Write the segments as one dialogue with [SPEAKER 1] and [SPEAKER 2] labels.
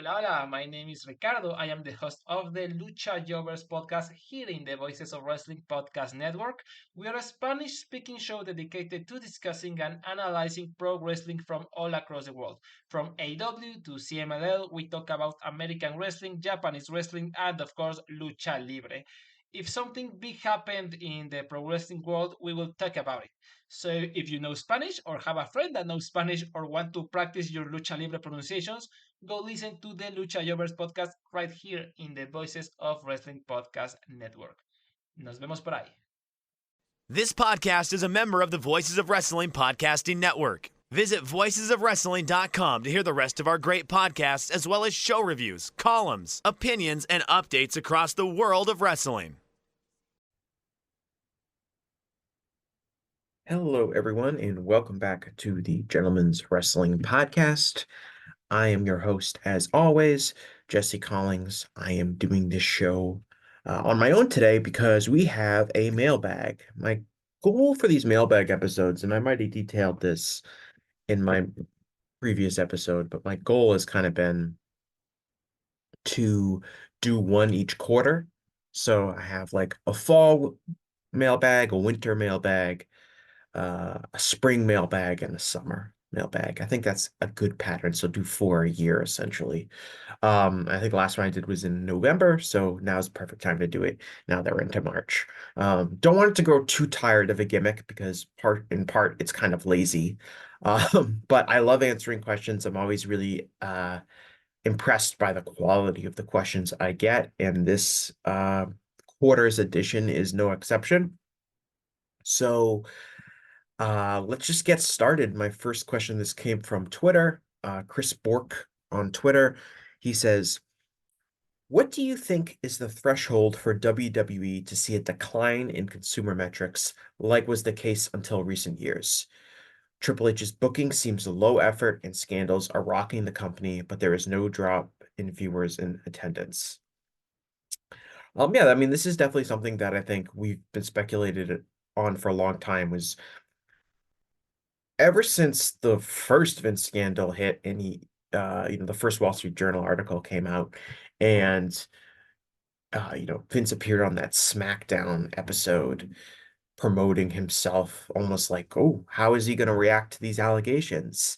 [SPEAKER 1] Hola, hola. My name is Ricardo. I am the host of the Lucha Jovers podcast here in the Voices of Wrestling podcast network. We are a Spanish speaking show dedicated to discussing and analyzing pro wrestling from all across the world. From AW to CMLL, we talk about American wrestling, Japanese wrestling, and of course, Lucha Libre. If something big happened in the pro wrestling world, we will talk about it. So if you know Spanish or have a friend that knows Spanish or want to practice your Lucha Libre pronunciations, go listen to the Lucha Jovers podcast right here in the Voices of Wrestling Podcast Network. Nos vemos por ahí.
[SPEAKER 2] This podcast is a member of the Voices of Wrestling Podcasting Network. Visit voicesofwrestling.com to hear the rest of our great podcasts, as well as show reviews, columns, opinions, and updates across the world of wrestling.
[SPEAKER 3] Hello, everyone, and welcome back to the Gentleman's Wrestling Podcast. I am your host, as always, Jesse Collings. I am doing this show on my own today because we have a mailbag. My goal for these mailbag episodes, and I might have detailed this in my previous episode, but my goal has kind of been to do one each quarter. So I have like a fall mailbag, a winter mailbag, a spring mailbag, and a summer mailbag. I think that's a good pattern. So do 4 a year essentially. I think the last one I did was in November, so now's the perfect time to do it now that we're into March. Don't want it to grow too tired of a gimmick because in part it's kind of lazy. But I love answering questions. I'm always really impressed by the quality of the questions I get, and this quarter's edition is no exception. So let's just get started. My first question, this came from Twitter. Chris Bork on Twitter. He says, what do you think is the threshold for WWE to see a decline in consumer metrics, like was the case until recent years? Triple H's booking seems low effort and scandals are rocking the company, but there is no drop in viewers and attendance. Yeah, I mean, this is definitely something that I think we've been speculated on for a long time. Was ever since the first Vince scandal hit, and the first Wall Street Journal article came out, and Vince appeared on that SmackDown episode promoting himself, almost like, oh, how is he going to react to these allegations?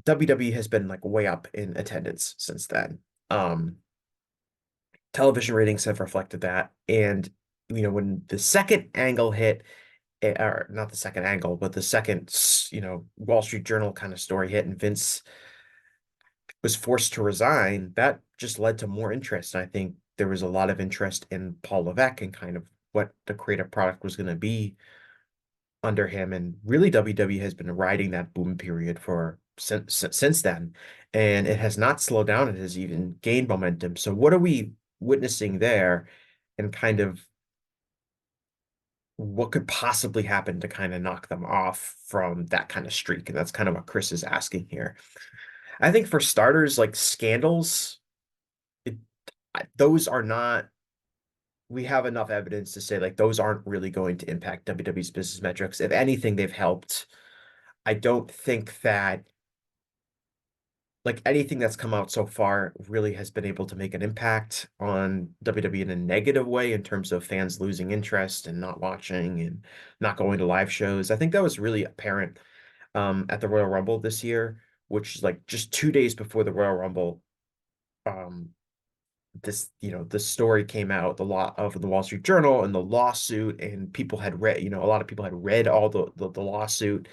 [SPEAKER 3] WWE has been like way up in attendance since then. Television ratings have reflected that, and when the second angle hit, or not the second angle, but the second, Wall Street Journal kind of story hit, and Vince was forced to resign, that just led to more interest. And I think there was a lot of interest in Paul Levesque and kind of what the creative product was going to be under him. And really, WWE has been riding that boom period for since then, and it has not slowed down. It has even gained momentum. So what are we witnessing there, and kind of what could possibly happen to kind of knock them off from that kind of streak? And that's kind of what Chris is asking here. I think for starters, like scandals, those are not, we have enough evidence to say like those aren't really going to impact WWE's business metrics. If anything, they've helped. I don't think that like anything that's come out so far really has been able to make an impact on WWE in a negative way in terms of fans losing interest and not watching and not going to live shows. I think that was really apparent at the Royal Rumble this year, which is like just 2 days before the Royal Rumble. The story came out, the law of the Wall Street Journal and the lawsuit, and people had read, a lot of people had read all the lawsuit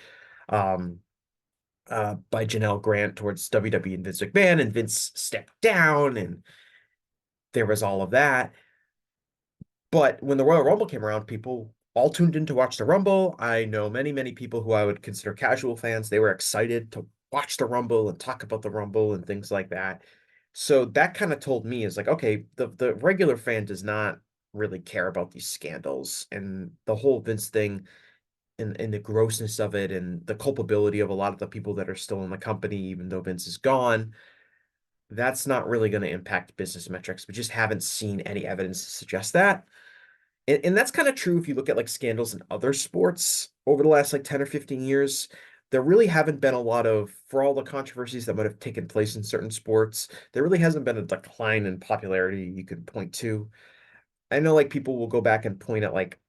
[SPEAKER 3] by Janelle Grant towards WWE and Vince McMahon, and Vince stepped down, and there was all of that. But when the Royal Rumble came around, people all tuned in to watch the Rumble. I know many, many people who I would consider casual fans. They were excited to watch the Rumble and talk about the Rumble and things like that. So that kind of told me is like, okay, the regular fan does not really care about these scandals and the whole Vince thing, and the grossness of it and the culpability of a lot of the people that are still in the company, even though Vince is gone. That's not really going to impact business metrics. We just haven't seen any evidence to suggest that. And that's kind of true if you look at like scandals in other sports over the last like 10 or 15 years. there really haven't been a lot of, for all the controversies that might have taken place in certain sports, there really hasn't been a decline in popularity you could point to. I know like people will go back and point at like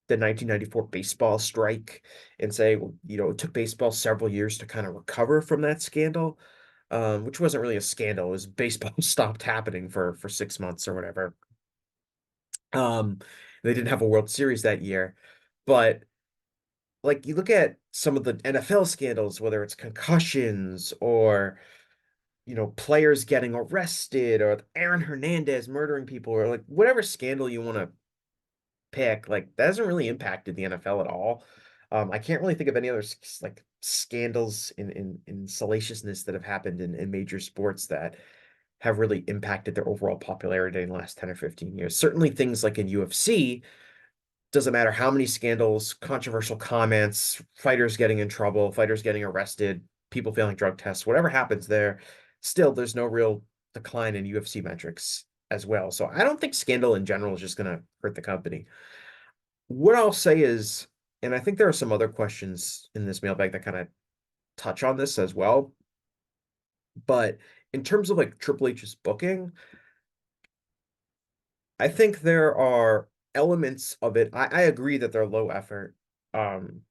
[SPEAKER 3] the 1994 baseball strike and say, well, it took baseball several years to kind of recover from that scandal, which wasn't really a scandal. It was baseball stopped happening for 6 months or whatever. Um, they didn't have a World Series that year, but like you look at some of the NFL scandals, whether it's concussions or players getting arrested or Aaron Hernandez murdering people or like whatever scandal you want to pick, like that hasn't really impacted the NFL at all. I can't really think of any other like scandals in salaciousness that have happened in major sports that have really impacted their overall popularity in the last 10 or 15 years. Certainly things like in UFC, doesn't matter how many scandals, controversial comments, fighters getting in trouble, fighters getting arrested, people failing drug tests, whatever happens there, still there's no real decline in UFC metrics as well. So I don't think scandal in general is just going to hurt the company. What I'll say is, and I think there are some other questions in this mailbag that kind of touch on this as well, but in terms of like Triple H's booking, I think there are elements of it. I agree that they're low effort. Um,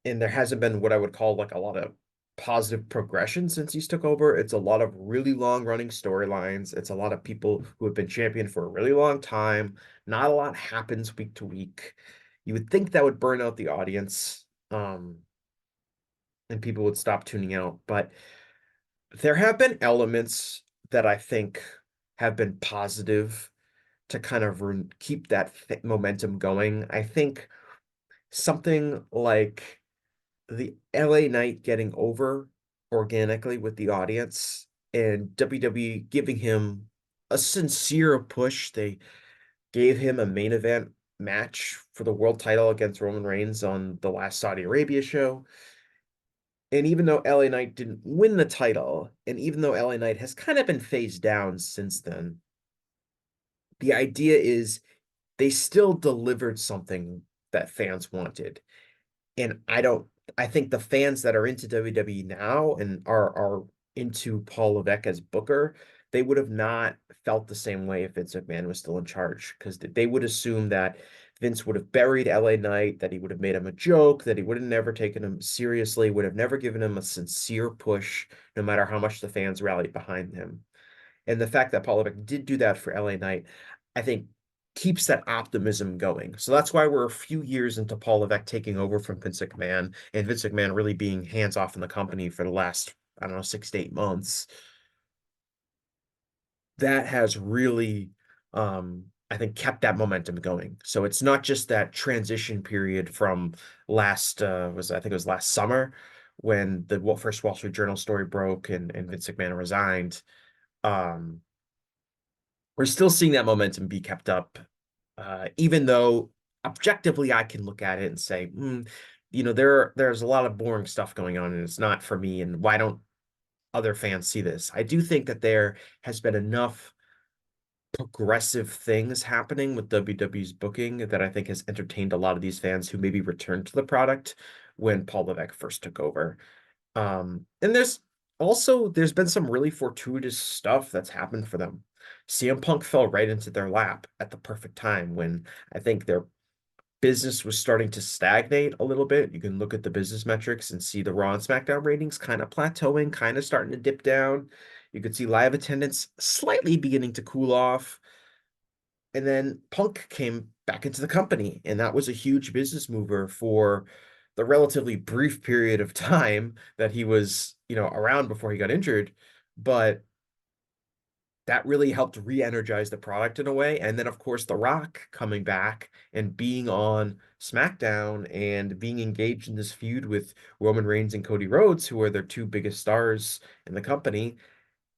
[SPEAKER 3] and there hasn't been what I would call like a lot of positive progression since he's took over. It's a lot of really long running storylines. It's a lot of people who have been champion for a really long time. Not a lot happens week to week. You would think that would burn out the audience, and people would stop tuning out. But there have been elements that I think have been positive to kind of keep that momentum going. I think something like the LA Knight getting over organically with the audience and WWE giving him a sincere push. They gave him a main event match for the world title against Roman Reigns on the last Saudi Arabia show. And even though LA Knight didn't win the title, and even though LA Knight has kind of been phased down since then, the idea is they still delivered something that fans wanted. And I think the fans that are into WWE now and are into Paul Levesque as Booker, they would have not felt the same way if Vince McMahon was still in charge because they would assume that Vince would have buried LA Knight, that he would have made him a joke, that he would have never taken him seriously, would have never given him a sincere push, no matter how much the fans rallied behind him. And the fact that Paul Levesque did do that for LA Knight, I think keeps that optimism going. So that's why we're a few years into Paul Levesque taking over from Vince McMahon and Vince McMahon really being hands off in the company for the last, I don't know, 6 to 8 months. That has really, I think, kept that momentum going. So it's not just that transition period from I think it was last summer when the first Wall Street Journal story broke and Vince McMahon resigned. Um, we're still seeing that momentum be kept up, even though objectively I can look at it and say, there's a lot of boring stuff going on, and it's not for me. And why don't other fans see this? I do think that there has been enough progressive things happening with WWE's booking that I think has entertained a lot of these fans who maybe returned to the product when Paul Levesque first took over. And there's been some really fortuitous stuff that's happened for them. CM Punk fell right into their lap at the perfect time when I think their business was starting to stagnate a little bit. You can look at the business metrics and see the Raw and SmackDown ratings kind of plateauing, kind of starting to dip down. You could see live attendance slightly beginning to cool off. And then Punk came back into the company, and that was a huge business mover for the relatively brief period of time that he was, around before he got injured. But that really helped re-energize the product in a way. And then, of course, The Rock coming back and being on SmackDown and being engaged in this feud with Roman Reigns and Cody Rhodes, who are their two biggest stars in the company,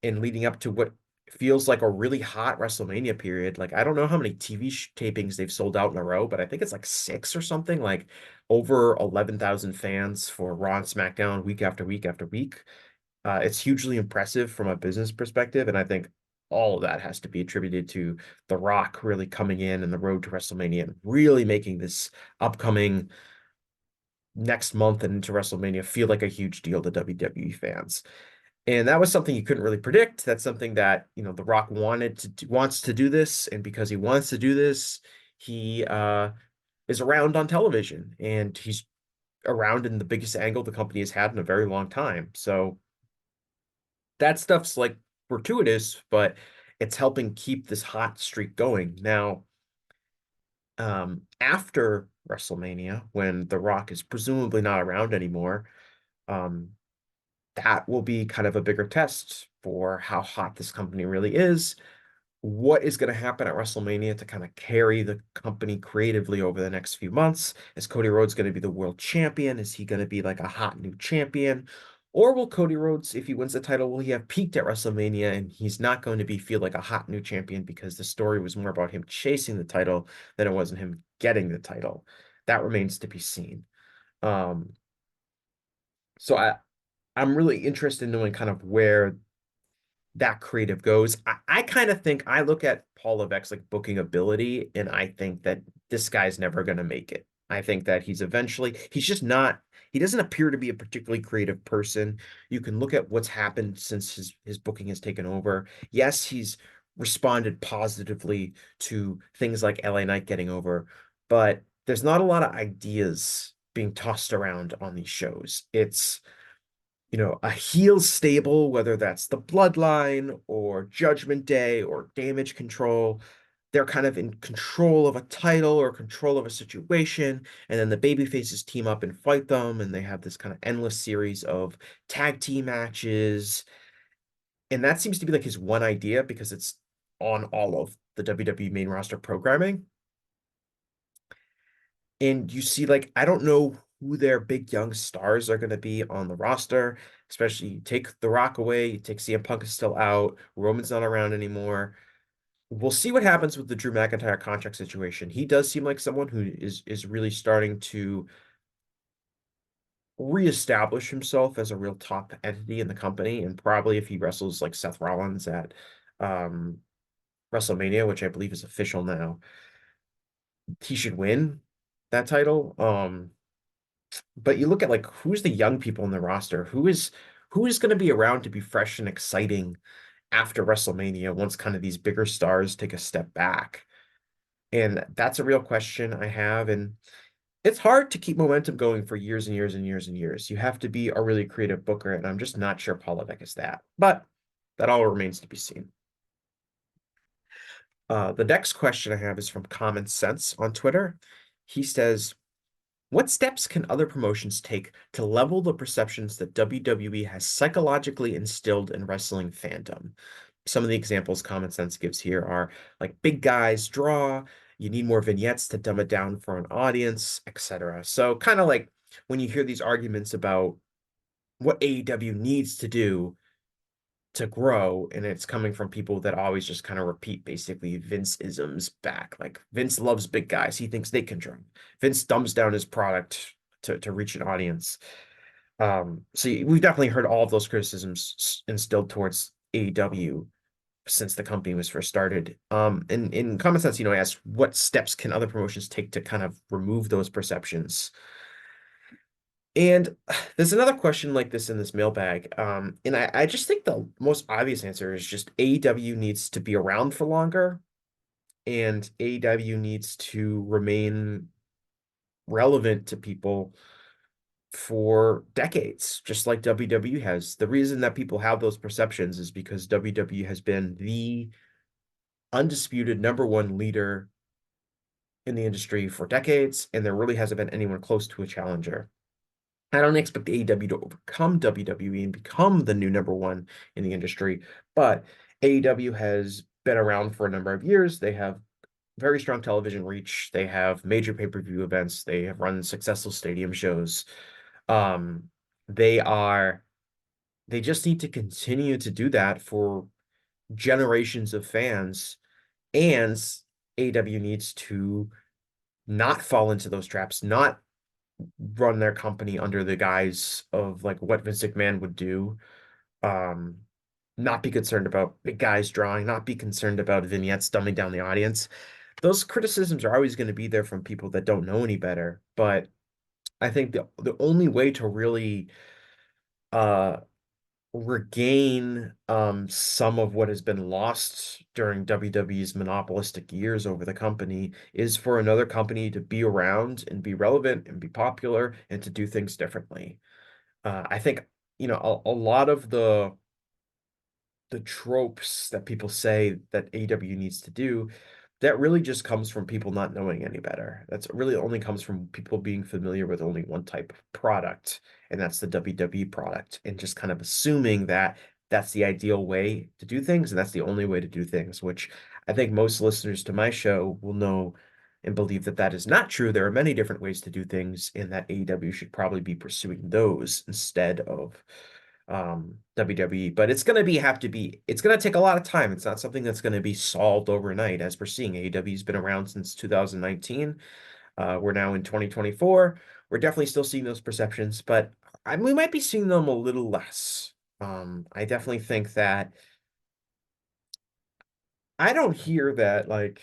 [SPEAKER 3] and leading up to what feels like a really hot WrestleMania period. Like, I don't know how many TV tapings they've sold out in a row, but I think it's like 6 or something, like over 11,000 fans for Raw and SmackDown week after week after week. It's hugely impressive from a business perspective, and I think all of that has to be attributed to The Rock really coming in and the road to WrestleMania and really making this upcoming next month and into WrestleMania feel like a huge deal to WWE fans. And that was something you couldn't really predict. That's something that, The Rock wants to do this, and because he wants to do this, he is around on television, and he's around in the biggest angle the company has had in a very long time. So that stuff's like fortuitous, but it's helping keep this hot streak going. Now, after WrestleMania, when The Rock is presumably not around anymore, um, that will be kind of a bigger test for how hot this company really is. What is going to happen at WrestleMania to kind of carry the company creatively over the next few months? Is Cody Rhodes going to be the world champion? Is he going to be like a hot new champion? Or will Cody Rhodes, if he wins the title, will he have peaked at WrestleMania and he's not going to feel like a hot new champion because the story was more about him chasing the title than it wasn't him getting the title? That remains to be seen. Um, so I'm really interested in knowing kind of where that creative goes. I kind of think I look at Paul Levesque's like booking ability, and I think that this guy's never going to make it. I think that he's just not, he doesn't appear to be a particularly creative person. You can look at what's happened since his booking has taken over. Yes, he's responded positively to things like LA Knight getting over, but there's not a lot of ideas being tossed around on these shows. It's a heel stable, whether that's the Bloodline or Judgment Day or Damage Control. They're kind of in control of a title or control of a situation, and then the baby faces team up and fight them, and they have this kind of endless series of tag team matches. And that seems to be like his one idea because it's on all of the WWE main roster programming. And you see, like, I don't know who their big young stars are going to be on the roster, especially you take The Rock away, you take CM Punk is still out, Roman's not around anymore. We'll see what happens with the Drew McIntyre contract situation. He does seem like someone who is really starting to reestablish himself as a real top entity in the company. And probably if he wrestles like Seth Rollins at um, WrestleMania, which I believe is official now, he should win that title. But you look at like who's the young people in the roster, who is going to be around to be fresh and exciting after WrestleMania once kind of these bigger stars take a step back. And that's a real question I have. And it's hard to keep momentum going for years and years and years and years. You have to be a really creative booker, and I'm just not sure Paul Levesque is that. But that all remains to be seen. The next question I have is from Common Sense on Twitter. He says, what steps can other promotions take to level the perceptions that WWE has psychologically instilled in wrestling fandom? Some of the examples Common Sense gives here are like big guys draw, you need more vignettes to dumb it down for an audience, etc. So kind of like when you hear these arguments about what AEW needs to do to grow, and it's coming from people that always just kind of repeat basically Vince isms back. Like Vince loves big guys. He thinks they can draw. Vince dumbs down his product to reach an audience. So we've definitely heard all of those criticisms instilled towards AEW since the company was first started. And in Common Sense, asks what steps can other promotions take to kind of remove those perceptions. And there's another question like this in this mailbag. And I just think the most obvious answer is just AEW needs to be around for longer, and AEW needs to remain relevant to people for decades, just like WWE has. The reason that people have those perceptions is because WWE has been the undisputed number one leader in the industry for decades, and there really hasn't been anyone close to a challenger. I don't expect AEW to overcome WWE and become the new number one in the industry, but AEW has been around for a number of years. They have very strong television reach. They have major pay-per-view events. They have run successful stadium shows. Um, they they just need to continue to do that for generations of fans, and AEW needs to not fall into those traps, not run their company under the guise of like what Vince McMahon would do. Um, not be concerned about big guys drawing, not be concerned about vignettes dumbing down the audience. Those criticisms are always going to be there from people that don't know any better. But I think the only way to really uh regain some of what has been lost during WWE's monopolistic years over the company is for another company to be around and be relevant and be popular and to do things differently. I think, a lot of the tropes that people say that AEW needs to do, that really just comes from people not knowing any better. That's really only comes from people being familiar with only one type of product, and that's the WWE product, and just kind of assuming that that's the ideal way to do things, and that's the only way to do things, which I think most listeners to my show will know and believe that that is not true. There are many different ways to do things, and that AEW should probably be pursuing those instead of WWE, but it's gonna take a lot of time. It's not something that's gonna be solved overnight. As we're seeing, AEW's been around since 2019. We're now in 2024. We're definitely still seeing those perceptions, but we might be seeing them a little less. I definitely think that I don't hear that, like,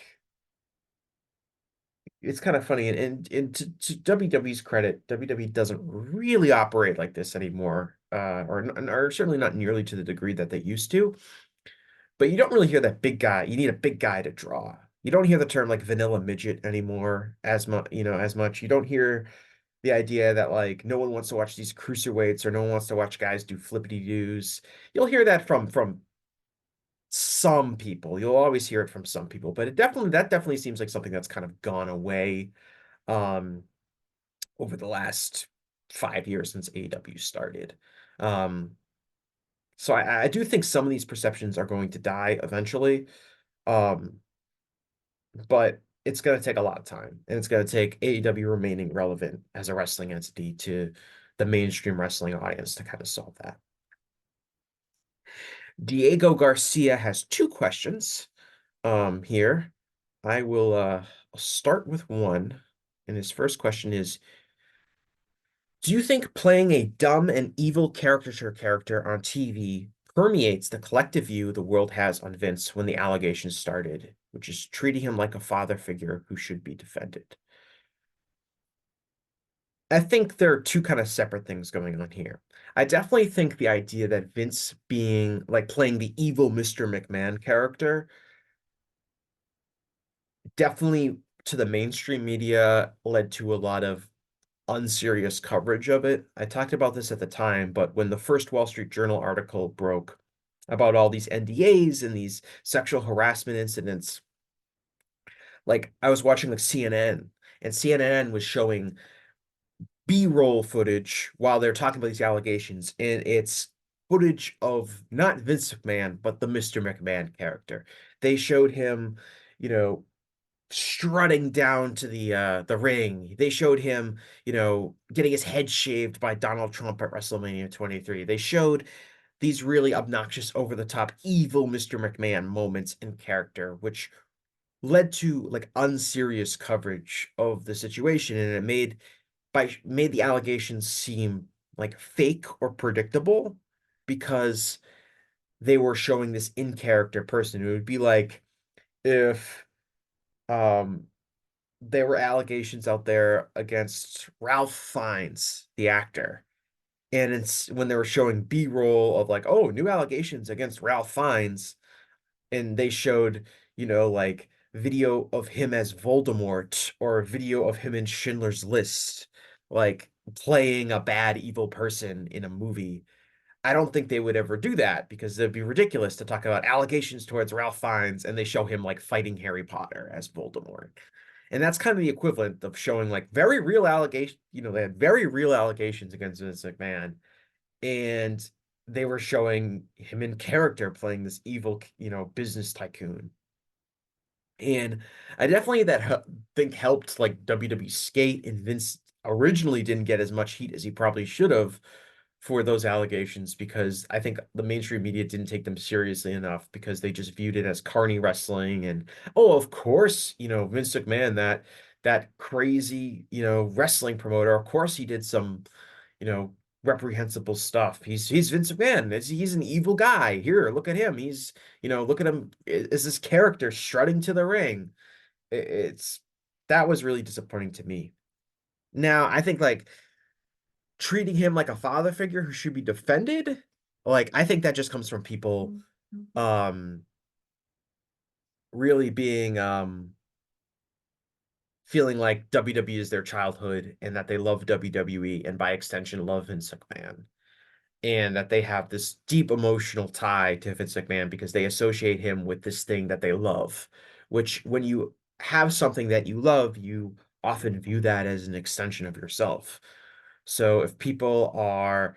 [SPEAKER 3] it's kind of funny, and to WWE's credit, WWE doesn't really operate like this anymore, or certainly not nearly to the degree that they used to. But you don't really hear that big guy. You need a big guy to draw. You don't hear the term like vanilla midget anymore as much, as much. You don't hear the idea that like no one wants to watch these cruiserweights or no one wants to watch guys do flippity doos. You'll hear that from some people. You'll always hear it from some people, but that definitely seems like something that's kind of gone away um over the last 5 years since AEW started. Um so I do think some of these perceptions are going to die eventually. Um but it's going to take a lot of time, and it's going to take AEW remaining relevant as a wrestling entity to the mainstream wrestling audience to kind of solve that. Diego Garcia has two questions here. I will start with one, and his first question is, do you think playing a dumb and evil caricature character on TV permeates the collective view the world has on Vince when the allegations started, which is treating him like a father figure who should be defended? I think there are two kind of separate things going on here. I definitely think the idea that Vince being like playing the evil Mr. McMahon character definitely to the mainstream media led to a lot of unserious coverage of it. I talked about this at the time, but when the first Wall Street Journal article broke about all these NDAs and these sexual harassment incidents, like I was watching like CNN, and CNN was showing B-roll footage while they're talking about these allegations, and it's footage of not Vince McMahon, but the Mr. McMahon character. They showed him, you know, strutting down to the ring. They showed him, getting his head shaved by Donald Trump at WrestleMania 23. They showed these really obnoxious, over-the-top, evil Mr. McMahon moments in character, which led to like unserious coverage of the situation, and it made the allegations seem like fake or predictable because they were showing this in character person. It would be like if um there were allegations out there against Ralph Fiennes, the actor. And it's when they were showing B-roll of like, oh, new allegations against Ralph Fiennes, and they showed, like video of him as Voldemort or a video of him in Schindler's List, like playing a bad evil person in a movie. I don't think they would ever do that because it'd be ridiculous to talk about allegations towards Ralph Fiennes and they show him like fighting Harry Potter as Voldemort. And that's kind of the equivalent of showing like very real allegations, they had very real allegations against Vince McMahon, and they were showing him in character playing this evil, business tycoon. And I definitely think helped like WWE skate, and Vince originally didn't get as much heat as he probably should have for those allegations because I think the mainstream media didn't take them seriously enough because they just viewed it as carny wrestling and, oh, of course, Vince McMahon, that crazy, wrestling promoter, of course he did some, you know reprehensible stuff. He's Vince McMahon. He's an evil guy. Here, look at him. Look at him as this character strutting to the ring. It's that was really disappointing to me. Now, I think like treating him like a father figure who should be defended. Like, I think that just comes from people um really being feeling like WWE is their childhood and that they love WWE and by extension love Vince McMahon. And that they have this deep emotional tie to Vince McMahon because they associate him with this thing that they love, which when you have something that you love, you often view that as an extension of yourself. So if people are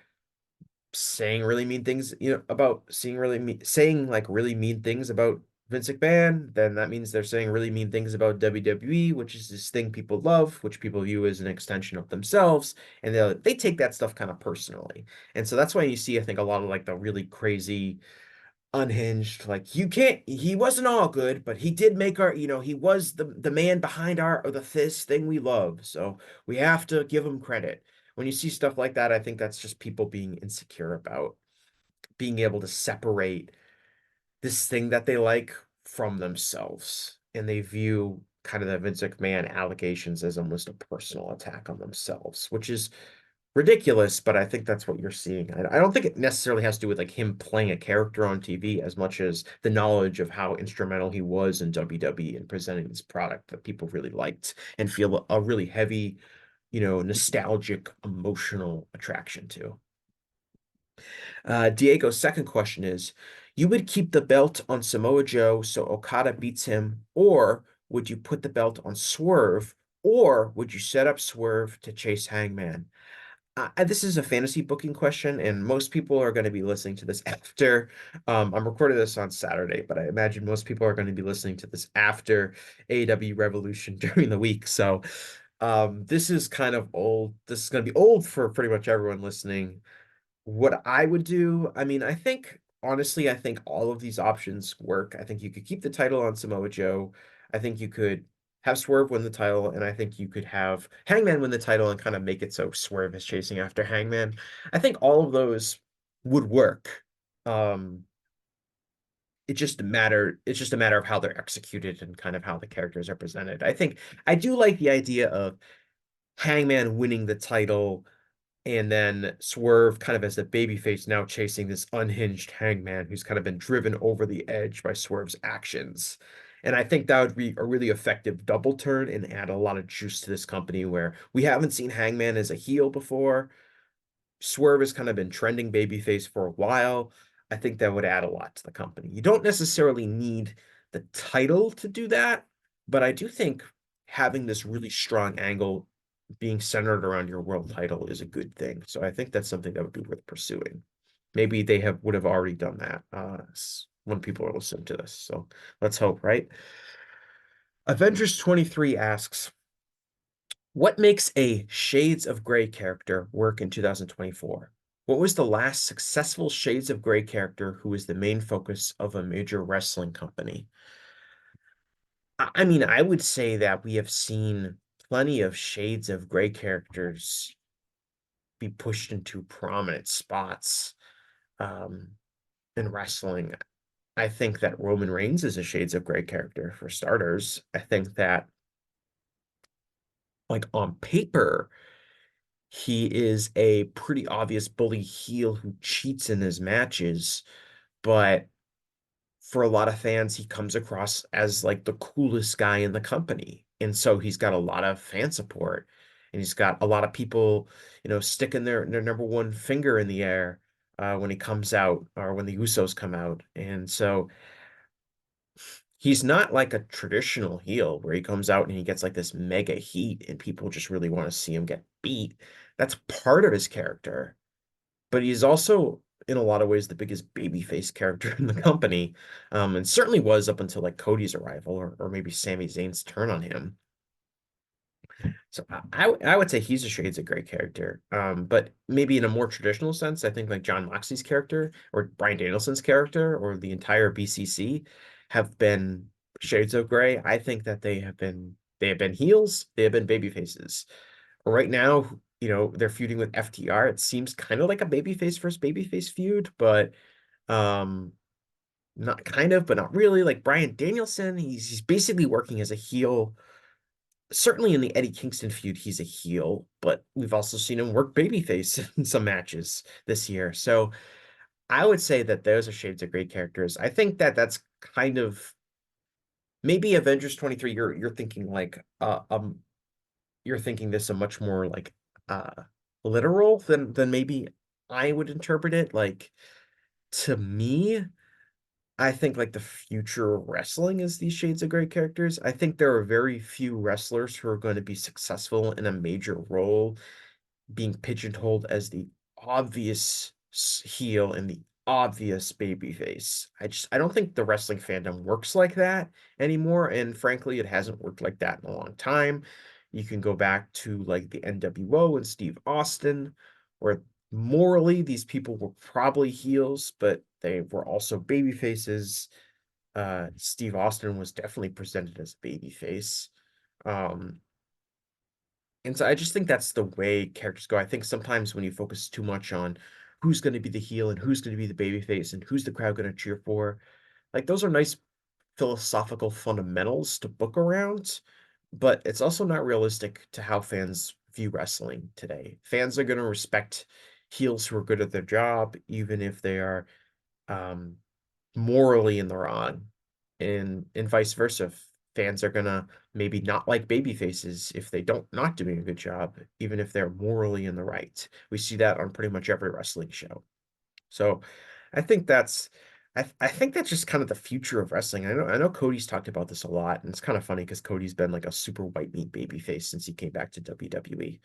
[SPEAKER 3] saying really mean things, about saying like really mean things about Vince McMahon, then that means they're saying really mean things about WWE, which is this thing people love, which people view as an extension of themselves, and they take that stuff kind of personally. And so that's why you see, I think, a lot of like the really crazy, unhinged, like you can't, he wasn't all good, but he did make he was the man behind our or this thing we love. So we have to give him credit. When you see stuff like that, I think that's just people being insecure about being able to separate this thing that they like from themselves. And they view kind of the Vince McMahon allegations as almost a personal attack on themselves, which is ridiculous, but I think that's what you're seeing. I don't think it necessarily has to do with like him playing a character on TV as much as the knowledge of how instrumental he was in WWE and presenting this product that people really liked and feel a really heavy, nostalgic, emotional attraction to. Diego's second question is, you would keep the belt on Samoa Joe so Okada beats him, or would you put the belt on Swerve, or would you set up Swerve to chase Hangman? This is a fantasy booking question, and most people are going to be listening to this after. I'm recording this on Saturday, but I imagine most people are going to be listening to this after AEW Revolution during the week. So, this is kind of old. This is going to be old for pretty much everyone listening. What I would do, I mean, honestly, I think all of these options work. I think you could keep the title on Samoa Joe. I think you could have Swerve win the title, and I think you could have Hangman win the title and kind of make it so Swerve is chasing after Hangman. I think all of those would work. Um, it's just a matter of how they're executed and kind of how the characters are presented. I do like the idea of Hangman winning the title and then Swerve kind of as the babyface now chasing this unhinged Hangman who's kind of been driven over the edge by Swerve's actions. And I think that would be a really effective double turn and add a lot of juice to this company where we haven't seen Hangman as a heel before. Swerve has kind of been trending babyface for a while. I think that would add a lot to the company. You don't necessarily need the title to do that, but I do think having this really strong angle being centered around your world title is a good thing. So I think that's something that would be worth pursuing. Maybe they would have already done that when people are listening to this. So let's hope, right? Avengers 23 asks, what makes a Shades of Grey character work in 2024? What was the last successful Shades of Grey character who was the main focus of a major wrestling company? I mean, I would say that we have seen plenty of Shades of Grey characters be pushed into prominent spots um, in wrestling. I think that Roman Reigns is a Shades of Grey character for starters. I think that, like, on paper, he is a pretty obvious bully heel who cheats in his matches, but for a lot of fans, he comes across as like the coolest guy in the company. And so he's got a lot of fan support and he's got a lot of people, sticking their number one finger in the air when he comes out or when the Usos come out. And so he's not like a traditional heel where he comes out and he gets like this mega heat and people just really want to see him get beat. That's part of his character, but he's also in a lot of ways the biggest babyface character in the company, and certainly was up until like Cody's arrival or maybe Sami Zayn's turn on him. So I would say he's a Shades of Grey character, but maybe in a more traditional sense, I think like John Moxley's character or Bryan Danielson's character or the entire BCC have been Shades of Grey. I think that they have been heels, they have been baby faces. Right now, they're feuding with FTR. It seems kind of like a babyface versus babyface feud, but um, not kind of, but not really. Like Bryan Danielson, he's basically working as a heel certainly in the Eddie Kingston feud, he's a heel, but we've also seen him work babyface in some matches this year. So I would say that those are shades of great characters. I think that that's kind of maybe Avengers 23. You're thinking like you're thinking this a much more like uh literal than maybe I would interpret it. Like to me, I think like the future of wrestling is these shades of great characters. I think there are very few wrestlers who are going to be successful in a major role being pigeonholed as the obvious heel and the obvious babyface. I don't think the wrestling fandom works like that anymore, and frankly, it hasn't worked like that in a long time. You can go back to like the NWO and Steve Austin, where morally these people were probably heels, but they were also baby faces. Steve Austin was definitely presented as a babyface. Um, and so I just think that's the way characters go. I think sometimes when you focus too much on who's going to be the heel and who's going to be the babyface and who's the crowd going to cheer for, like those are nice philosophical fundamentals to book around, but it's also not realistic to how fans view wrestling today. Fans are going to respect heels who are good at their job, even if they are um, morally in the wrong, and vice versa. Fans are gonna maybe not like baby faces if they don't not doing a good job, even if they're morally in the right. We see that on pretty much every wrestling show. So I think that's I think that's just kind of the future of wrestling. I know Cody's talked about this a lot, and it's kind of funny because Cody's been like a super white meat baby face since he came back to WWE.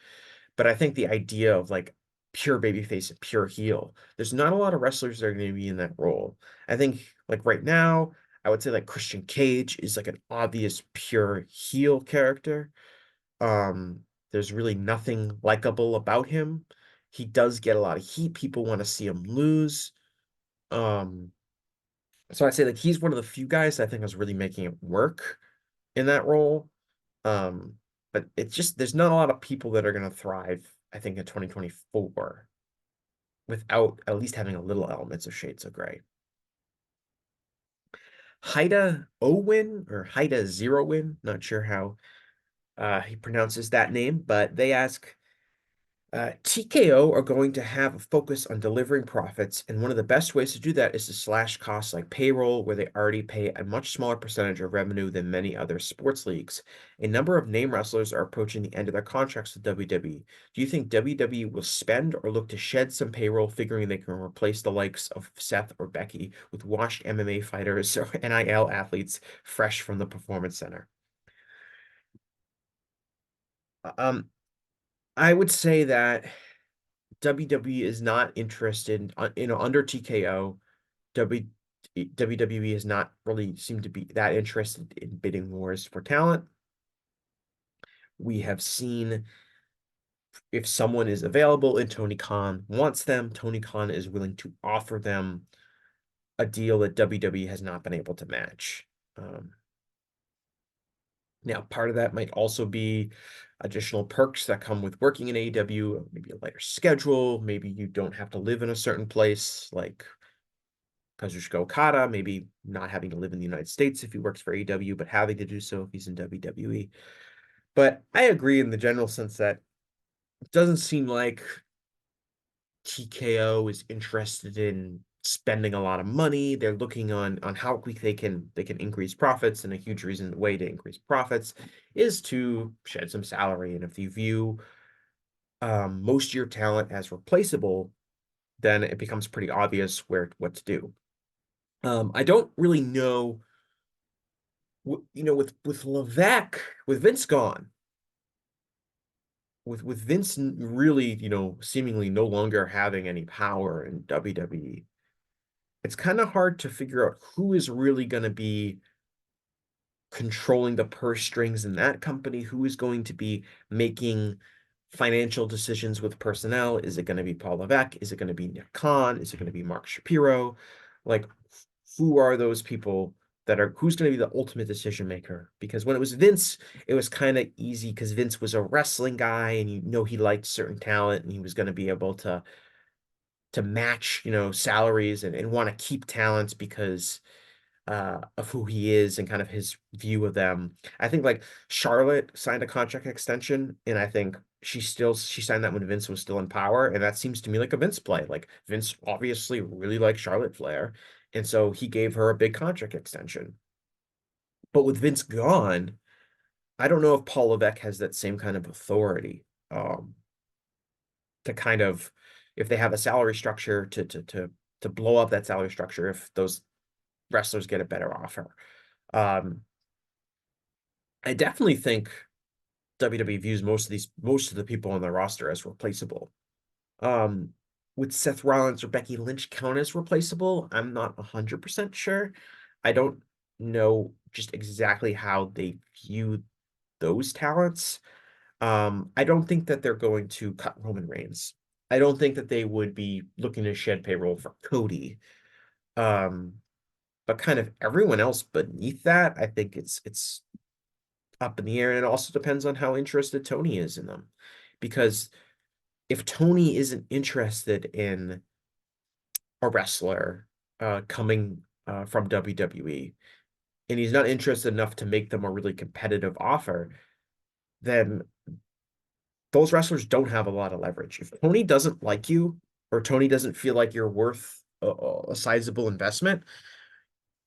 [SPEAKER 3] But I think the idea of like pure babyface and pure heel, there's not a lot of wrestlers that are going to be in that role. I think like right now, I would say like Christian Cage is like an obvious pure heel character. Um, there's really nothing likable about him. He does get a lot of heat. People want to see him lose. Um, so I'd say like he's one of the few guys I think is really making it work in that role. Um, but it's just there's not a lot of people that are going to thrive, I think, in 2024 without at least having a little elements of shades of gray. Haida Owin or Haida Zero Win, not sure how he pronounces that name, but they ask, TKO are going to have a focus on delivering profits, and one of the best ways to do that is to slash costs like payroll, where they already pay a much smaller percentage of revenue than many other sports leagues. A number of name wrestlers are approaching the end of their contracts with WWE. Do you think WWE will spend or look to shed some payroll, figuring they can replace the likes of Seth or Becky with washed MMA fighters or NIL athletes fresh from the Performance Center? Um, I would say that WWE is not interested, under TKO. WWE has not really seemed to be that interested in bidding wars for talent. We have seen if someone is available and Tony Khan wants them, Tony Khan is willing to offer them a deal that WWE has not been able to match. Um, Now, part of that might also be additional perks that come with working in AEW, maybe a lighter schedule. Maybe you don't have to live in a certain place, like Kazuchika Okada, maybe not having to live in the United States if he works for AEW, but having to do so if he's in WWE. But I agree in the general sense that it doesn't seem like TKO is interested in spending a lot of money. They're looking on how quick they can increase profits, and a huge reason the way to increase profits is to shed some salary. And if you view most of your talent as replaceable, then it becomes pretty obvious what to do. I don't really know, with Levesque, with Vince gone, with Vince really, seemingly no longer having any power in WWE, it's kind of hard to figure out who is really going to be controlling the purse strings in that company, who is going to be making financial decisions with personnel. Is it going to be Paul Levesque? Is it going to be Nick Khan? Is it going to be Mark Shapiro? Like, who are those people who's going to be the ultimate decision maker? Because when it was Vince, it was kind of easy because Vince was a wrestling guy and he liked certain talent and he was going to be able to match, salaries and want to keep talents because of who he is and kind of his view of them. I think like Charlotte signed a contract extension, and I think she signed that when Vince was still in power, and that seems to me like a Vince play. Like Vince obviously really liked Charlotte Flair, and so he gave her a big contract extension. But with Vince gone, I don't know if Paul Levesque has that same kind of authority to kind of, if they have a salary structure to blow up that salary structure if those wrestlers get a better offer. Um, I definitely think WWE views most of the people on the roster as replaceable. Um, would Seth Rollins or Becky Lynch count as replaceable? I'm not 100% sure. I don't know just exactly how they view those talents. I don't think that they're going to cut Roman Reigns. I don't think that they would be looking to shed payroll for Cody. Um, but kind of everyone else beneath that, I think it's up in the air, and it also depends on how interested Tony is in them. Because if Tony isn't interested in a wrestler coming from WWE, and he's not interested enough to make them a really competitive offer, then those wrestlers don't have a lot of leverage. If Tony doesn't like you, or Tony doesn't feel like you're worth a sizable investment,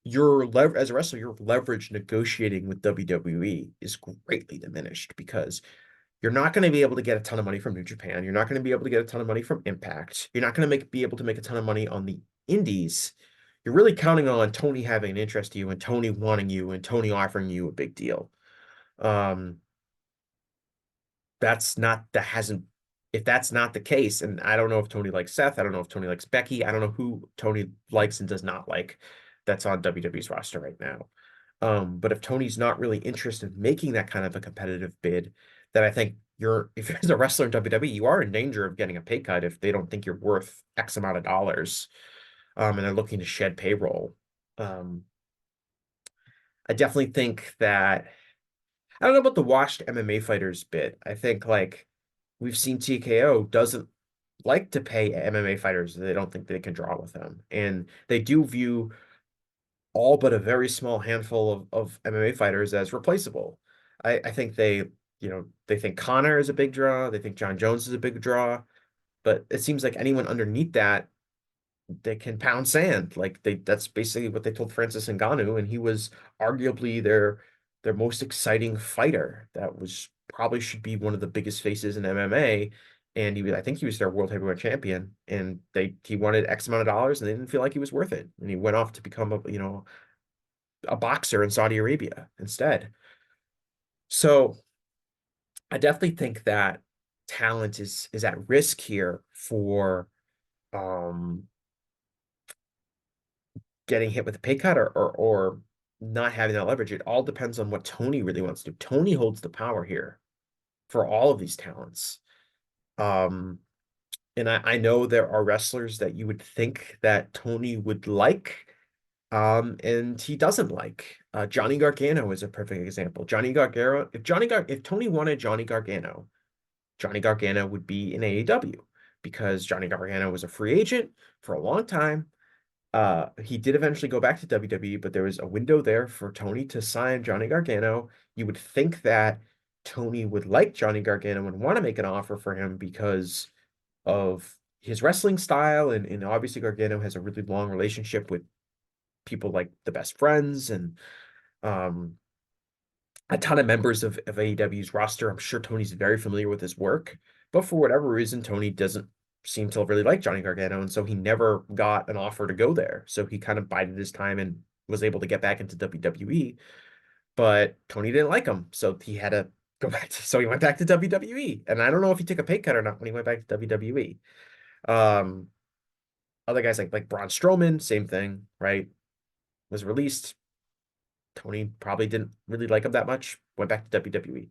[SPEAKER 3] as a wrestler, your leverage negotiating with WWE is greatly diminished because you're not going to be able to get a ton of money from New Japan. You're not going to be able to get a ton of money from Impact. You're not going to be able to make a ton of money on the indies. You're really counting on Tony having an interest in you and Tony wanting you and Tony offering you a big deal. Um, that's not that hasn't if that's not the case, and I don't know if Tony likes Seth, I don't know if Tony likes Becky, I don't know who Tony likes and does not like that's on WWE's roster right now. But if Tony's not really interested in making that kind of a competitive bid, then I think if you're a wrestler in WWE, you are in danger of getting a pay cut if they don't think you're worth X amount of dollars, and they're looking to shed payroll. Um, I definitely think that I don't know about the washed MMA fighters bit. I think like we've seen TKO doesn't like to pay MMA fighters they don't think they can draw with them. And they do view all but a very small handful of MMA fighters as replaceable. I think they think Connor is a big draw. They think John Jones is a big draw. But it seems like anyone underneath that they can pound sand. Like that's basically what they told Francis Ngannou, and he was arguably their most exciting fighter. That was probably should be one of the biggest faces in MMA. And I think he was their world heavyweight champion. And he wanted X amount of dollars, and they didn't feel like he was worth it. And he went off to become a boxer in Saudi Arabia instead. So I definitely think that talent is at risk here for um getting hit with a pay cut or not having that leverage. It all depends on what Tony really wants to do. Tony holds the power here for all of these talents. Um, and I know there are wrestlers that you would think that Tony would like, and he doesn't like. Johnny Gargano is a perfect example. If Tony wanted Johnny Gargano would be in AEW because Johnny Gargano was a free agent for a long time. He did eventually go back to WWE, but there was a window there for Tony to sign Johnny Gargano. You would think that Tony would like Johnny Gargano and want to make an offer for him because of his wrestling style, and obviously Gargano has a really long relationship with people like the Best Friends and um, a ton of members of AEW's roster. I'm sure Tony's very familiar with his work, but for whatever reason, Tony doesn't seem to really like Johnny Gargano, and so he never got an offer to go there. So he kind of bided his time and was able to get back into WWE, but Tony didn't like him, so he had to go back so he went back to WWE. And I don't know if he took a pay cut or not when he went back to WWE. Um, Other guys like Braun Strowman, same thing, right? Was released. Tony probably didn't really like him that much. Went back to WWE.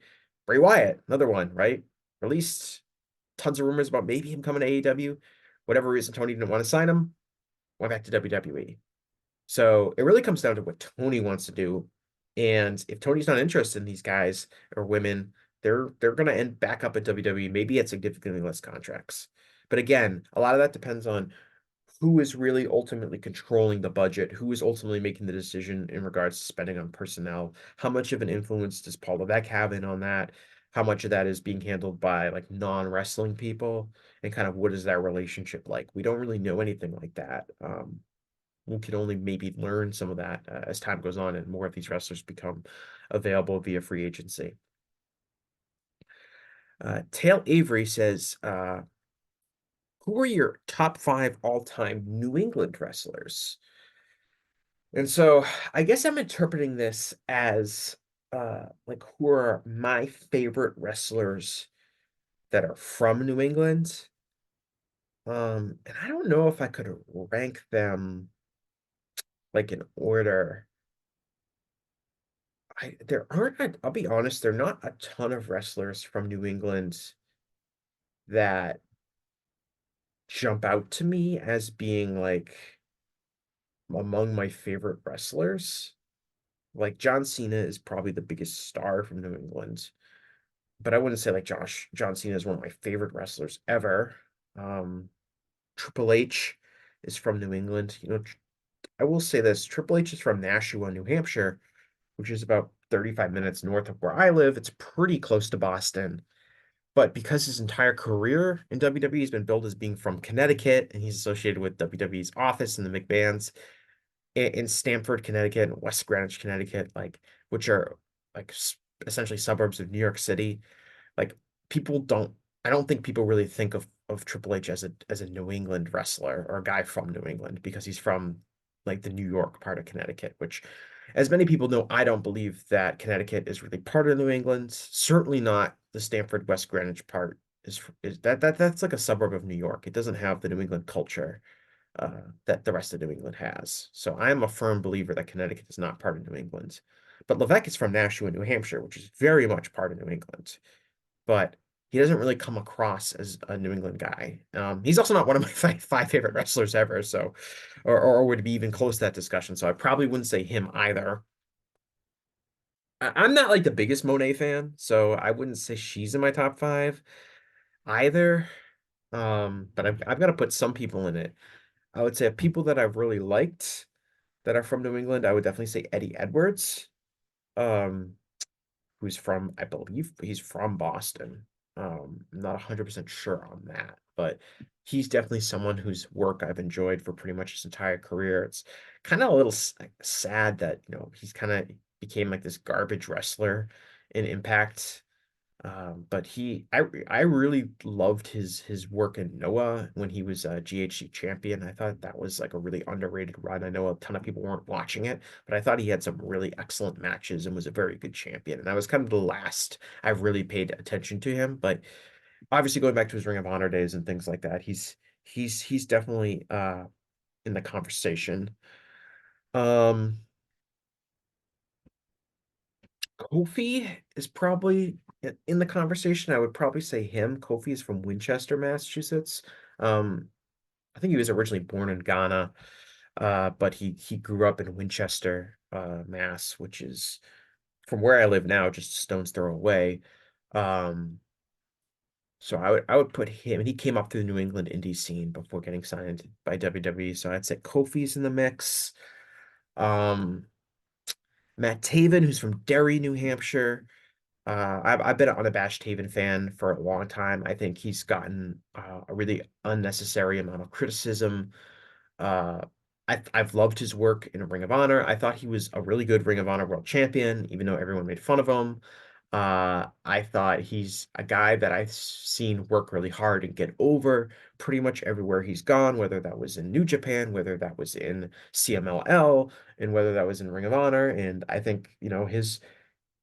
[SPEAKER 3] Bray Wyatt, another one, right? Released. Tons of rumors about maybe him coming to AEW. Whatever reason, Tony didn't want to sign him. Went back to WWE. So it really comes down to what Tony wants to do. And if Tony's not interested in these guys or women, they're going to end back up at WWE, maybe at significantly less contracts. But again, a lot of that depends on who is really ultimately controlling the budget, who is ultimately making the decision in regards to spending on personnel, how much of an influence does Paul Levesque have in on that, how much of that is being handled by like non-wrestling people, and kind of what is that relationship like. We don't really know anything like that. We can only maybe learn some of that as time goes on and more of these wrestlers become available via free agency. Tail Avery says, who are your top 5 all-time New England wrestlers? And so I guess I'm interpreting this as like who are my favorite wrestlers that are from New England. And I don't know if I could rank them like in order. There aren't, I'll be honest, there are not a ton of wrestlers from New England that jump out to me as being like among my favorite wrestlers. Like John Cena is probably the biggest star from New England, but I wouldn't say like John Cena is one of my favorite wrestlers ever. Um, Triple H is from New England. I will say this: Triple H is from Nashua, New Hampshire, which is about 35 minutes north of where I live. It's pretty close to Boston. But because his entire career in WWE has been billed as being from Connecticut, and he's associated with WWE's office and the McMahons, in Stamford, Connecticut, and West Greenwich, Connecticut, like which are like essentially suburbs of New York City. Like people don't, I don't think people really think of Triple H as a New England wrestler or a guy from New England because he's from like the New York part of Connecticut, which, as many people know, I don't believe that Connecticut is really part of New England. Certainly not the Stamford West Greenwich part is that's like a suburb of New York. It doesn't have the New England culture that the rest of New England has. So I am a firm believer that Connecticut is not part of New England. But Levesque is from Nashua, New Hampshire, which is very much part of New England. But he doesn't really come across as a New England guy. He's also not one of my five favorite wrestlers ever, so or would be even close to that discussion. So I probably wouldn't say him either. I'm not like the biggest Monet fan, so I wouldn't say she's in my top 5 either. But I've got to put some people in it. I would say people that I've really liked that are from New England, I would definitely say Eddie Edwards, um, who's from, I believe he's from Boston. I'm not 100% sure on that, but he's definitely someone whose work I've enjoyed for pretty much his entire career. It's kind of a little sad that, he's kind of became like this garbage wrestler in Impact. But I really loved his work in Noah when he was a GHC champion. I thought that was like a really underrated run. I know a ton of people weren't watching it, but I thought he had some really excellent matches and was a very good champion. And that was kind of the last I've really paid attention to him. But obviously going back to his Ring of Honor days and things like that, he's definitely in the conversation. Um, Kofi is probably in the conversation. I would probably say him. Kofi is from Winchester, Massachusetts. Um, I think he was originally born in Ghana, but he grew up in Winchester, Mass, which is from where I live now, just a stone's throw away. Um, so I would put him, and he came up through the New England indie scene before getting signed by WWE. So I'd say Kofi's in the mix. Um, Matt Taven, who's from Derry, New Hampshire. I've been an unabashed Taven fan for a long time. I think he's gotten a really unnecessary amount of criticism. Uh, I've loved his work in Ring of Honor. I thought he was a really good Ring of Honor world champion, even though everyone made fun of him. I thought he's a guy that I've seen work really hard and get over pretty much everywhere he's gone, whether that was in New Japan, whether that was in CMLL, and whether that was in Ring of Honor. And I think,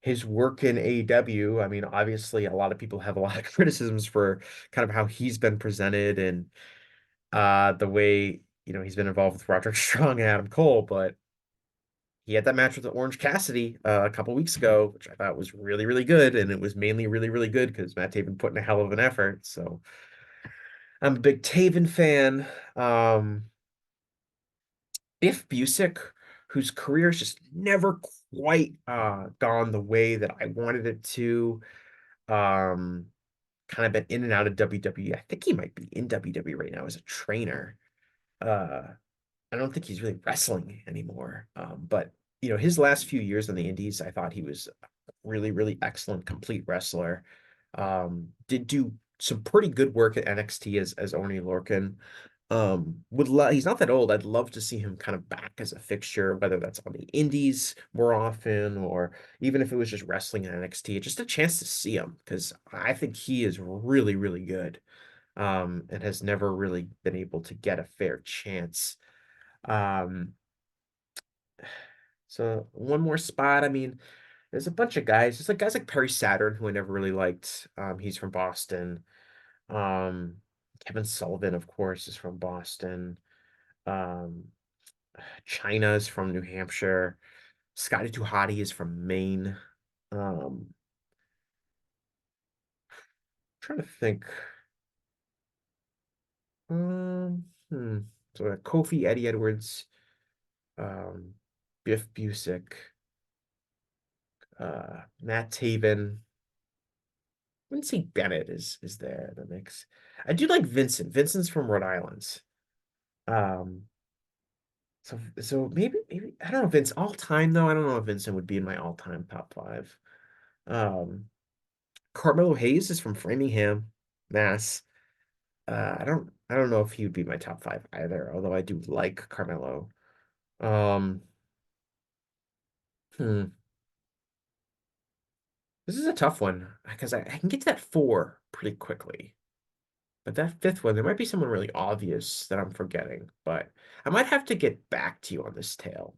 [SPEAKER 3] his work in AEW, I mean, obviously a lot of people have a lot of criticisms for kind of how he's been presented and the way, he's been involved with Roderick Strong and Adam Cole, but he had that match with Orange Cassidy a couple weeks ago, which I thought was really, really good. And it was mainly really, really good because Matt Taven put in a hell of an effort. So I'm a big Taven fan. Biff Busick, whose career's just never quite gone the way that I wanted it to. Um, Kind of been in and out of WWE. I think he might be in WWE right now as a trainer. I don't think he's really wrestling anymore. But his last few years in the Indies, I thought he was a really, really excellent, complete wrestler. Did do some pretty good work at NXT as Oney Lorcan. He's not that old. I'd love to see him kind of back as a fixture, whether that's on the Indies more often or even if it was just wrestling in NXT, just a chance to see him because I think he is really, really good. And has never really been able to get a fair chance. Um, so one more spot. I mean, there's a bunch of guys. There's like guys like Perry Saturn, who I never really liked. He's from Boston. Um, Kevin Sullivan, of course, is from Boston. Um, China is from New Hampshire. Scotty Tuhati is from Maine. Um, trying to think. Hmm. So Kofi, Eddie Edwards, um, Biff Busick, Matt Taven. Quincy Bennett is there in the mix. I do like Vincent. Vincent's from Rhode Island. Um, so maybe I don't know Vince all time though. I don't know if Vincent would be in my all time top five. Um, Carmelo Hayes is from Framingham, Mass. I don't know if he would be my top five either, although I do like Carmelo. Um, hmm, this is a tough one because I can get to that four pretty quickly. But that fifth one, there might be someone really obvious that I'm forgetting, but I might have to get back to you on this tale.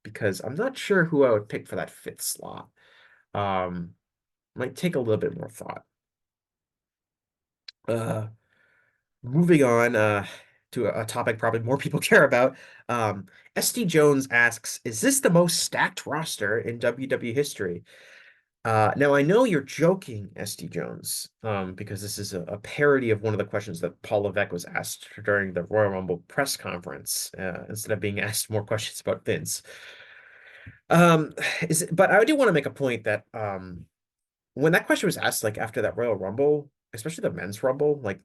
[SPEAKER 3] Because I'm not sure who I would pick for that fifth slot. Um, might take a little bit more thought. Uh, moving on to a topic probably more people care about. Um, SD Jones asks, "Is this the most stacked roster in WWE history?" Now I know you're joking, SD Jones, because this is a parody of one of the questions that Paul Levesque was asked during the Royal Rumble press conference, instead of being asked more questions about Vince. But I do want to make a point that when that question was asked, like after that Royal Rumble, especially the men's Rumble, like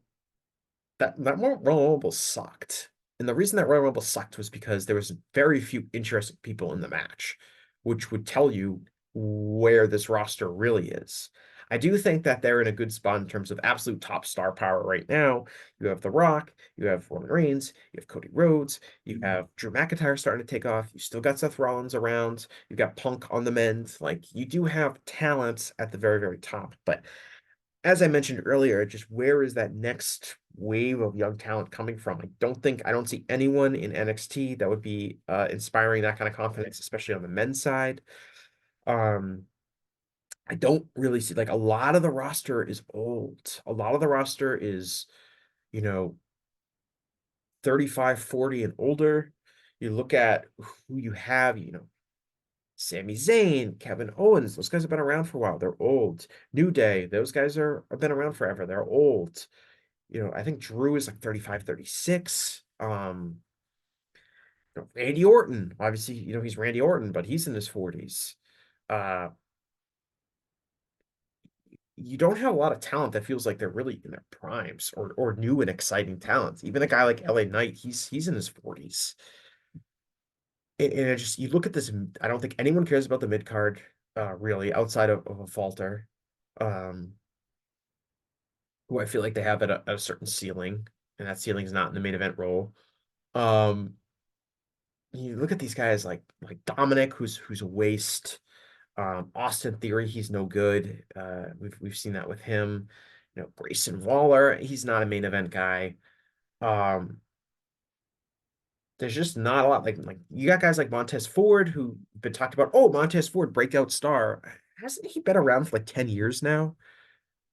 [SPEAKER 3] that Royal Rumble sucked. And the reason that Royal Rumble sucked was because there was very few interesting people in the match, which would tell you where this roster really is. I do think that they're in a good spot in terms of absolute top star power right now. You have The Rock, you have Roman Reigns, you have Cody Rhodes, you have Drew McIntyre starting to take off. You still got Seth Rollins around. You've got Punk on the mend. Like you do have talent at the very, very top, but as I mentioned earlier, just where is that next wave of young talent coming from? I don't see anyone in NXT that would be inspiring that kind of confidence, especially on the men's side. Um, I don't really see like a lot of the roster is old. A lot of the roster is, you know, 35, 40 and older. You look at who you have, Sami Zayn, Kevin Owens, those guys have been around for a while. They're old. New Day, those guys have been around forever. They're old. I think Drew is like 35, 36. Randy Orton, obviously, he's Randy Orton, but he's in his 40s. Uh, you don't have a lot of talent that feels like they're really in their primes or new and exciting talents. Even a guy like LA Knight, he's in his 40s. And it just you look at this, I don't think anyone cares about the mid card, really, outside of a Falter, um, who I feel like they have at a certain ceiling, and that ceiling is not in the main event role. Um, you look at these guys like Dominic, who's a waste. Austin Theory, he's no good. We've seen that with him. Grayson Waller, he's not a main event guy. Um, there's just not a lot like you got guys like Montez Ford who been talked about. Oh, Montez Ford, breakout star. Hasn't he been around for like 10 years now?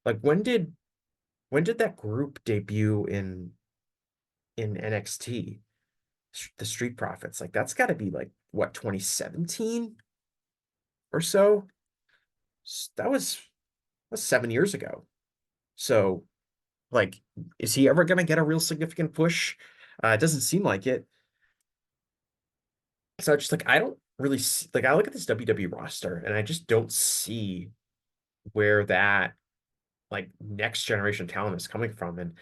[SPEAKER 3] Like when did that group debut in NXT? The Street Profits. Like that's got to be like what 2017 or so. That was 7 years ago. So, like, is he ever gonna get a real significant push? It doesn't seem like it. So just like I don't really see, like I look at this WWE roster and I just don't see where that like next generation talent is coming from. And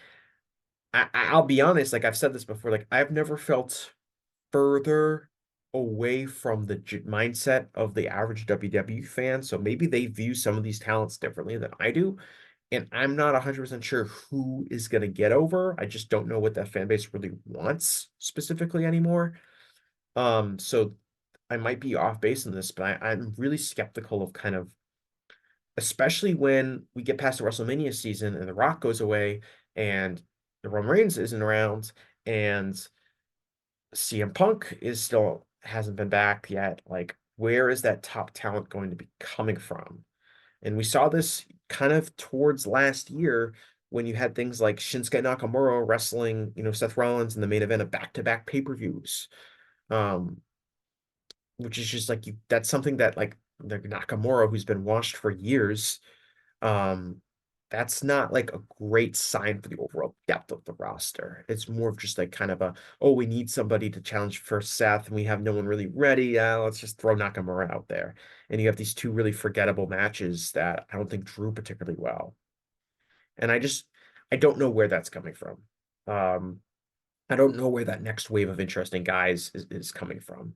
[SPEAKER 3] I'll be honest, like I've said this before, like I've never felt further away from the mindset of the average WWE fan. So maybe they view some of these talents differently than I do. And I'm not 100% sure who is going to get over. I just don't know what that fan base really wants specifically anymore. So I might be off base in this, but I'm really skeptical of kind of, especially when we get past the WrestleMania season and The Rock goes away and the Roman Reigns isn't around and CM Punk is still hasn't been back yet. Like, where is that top talent going to be coming from? And we saw this kind of towards last year when you had things like Shinsuke Nakamura wrestling, Seth Rollins in the main event of back-to-back pay-per-views. Um, which is just like that's something that like the Nakamura who's been washed for years, um, that's not like a great sign for the overall depth of the roster. It's more of just like kind of oh, we need somebody to challenge for Seth and we have no one really ready. Let's just throw Nakamura out there. And you have these two really forgettable matches that I don't think drew particularly well. And I don't know where that's coming from. Um, I don't know where that next wave of interesting guys is coming from.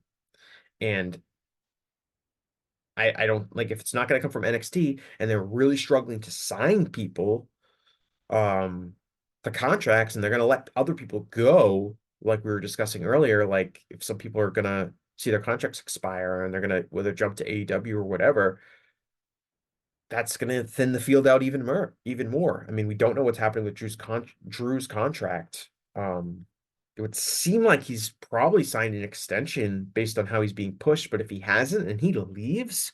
[SPEAKER 3] And I don't like if it's not going to come from NXT and they're really struggling to sign people the contracts and they're going to let other people go like we were discussing earlier, like if some people are going to see their contracts expire and they're going to whether jump to AEW or whatever, that's going to thin the field out even more. I mean, we don't know what's happening with Drew's contract. It would seem like he's probably signed an extension based on how he's being pushed, but if he hasn't and he leaves,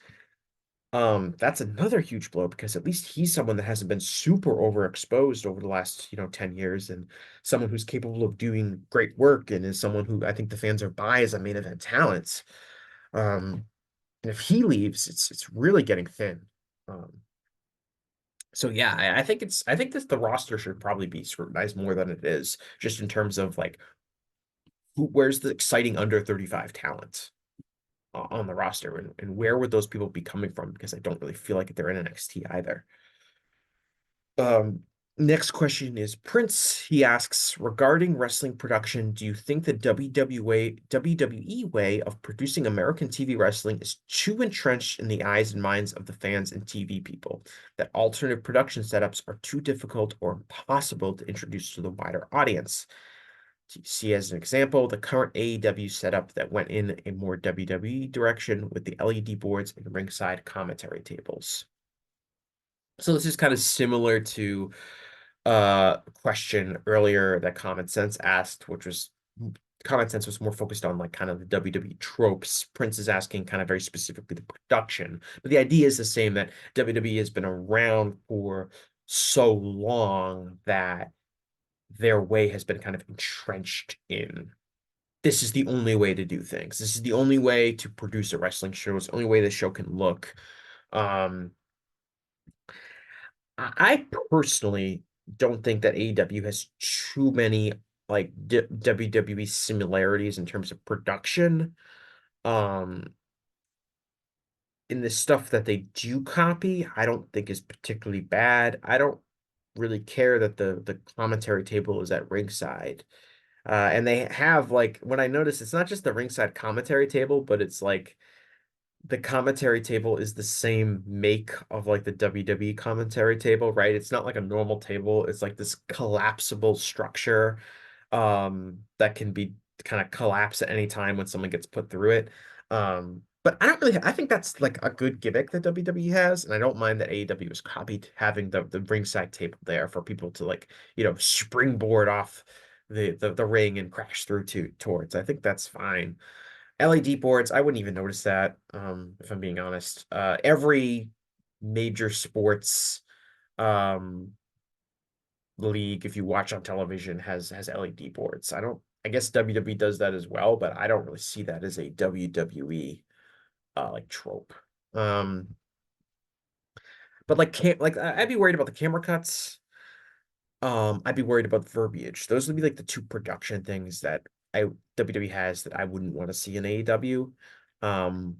[SPEAKER 3] that's another huge blow because at least he's someone that hasn't been super overexposed over the last, 10 years and someone who's capable of doing great work and is someone who I think the fans are by as a main event talent. Um, and if he leaves, it's really getting thin. Um, so yeah, I think that the roster should probably be scrutinized more than it is, just in terms of like where's the exciting under 35 talent on the roster and where would those people be coming from? Because I don't really feel like they're in NXT either. Um, Next question is Prince. He asks, regarding wrestling production, do you think the WWE way of producing American TV wrestling is too entrenched in the eyes and minds of the fans and TV people? That alternative production setups are too difficult or impossible to introduce to the wider audience? To see as an example, the current AEW setup that went in a more WWE direction with the LED boards and ringside commentary tables. So this is kind of similar to a question earlier that Common Sense asked, which was Common Sense was more focused on like kind of the WWE tropes. Prince is asking kind of very specifically the production, but the idea is the same that WWE has been around for so long that their way has been kind of entrenched in this is the only way to do things. This is the only way to produce a wrestling show. It's the only way the show can look. Um, I personally don't think that AEW has too many like WWE similarities in terms of production. Um, in the stuff that they do copy, I don't think is particularly bad. I don't really care that the commentary table is at ringside. And they have like when I notice it's not just the ringside commentary table, but it's like the commentary table is the same make of like the WWE commentary table, right? It's not like a normal table. It's like this collapsible structure that can be kind of collapse at any time when someone gets put through it. But I think that's like a good gimmick that WWE has, and I don't mind that AEW has copied having the ringside table there for people to like, springboard off the ring and crash through towards. I think that's fine. LED boards, I wouldn't even notice that, if I'm being honest. Every major sports um league, if you watch on television, has LED boards. I guess WWE does that as well, but I don't really see that as a WWE like trope. Um, but I'd be worried about the camera cuts. I'd be worried about the verbiage. Those would be like the two production things that I WWE has that I wouldn't want to see in AEW. Um,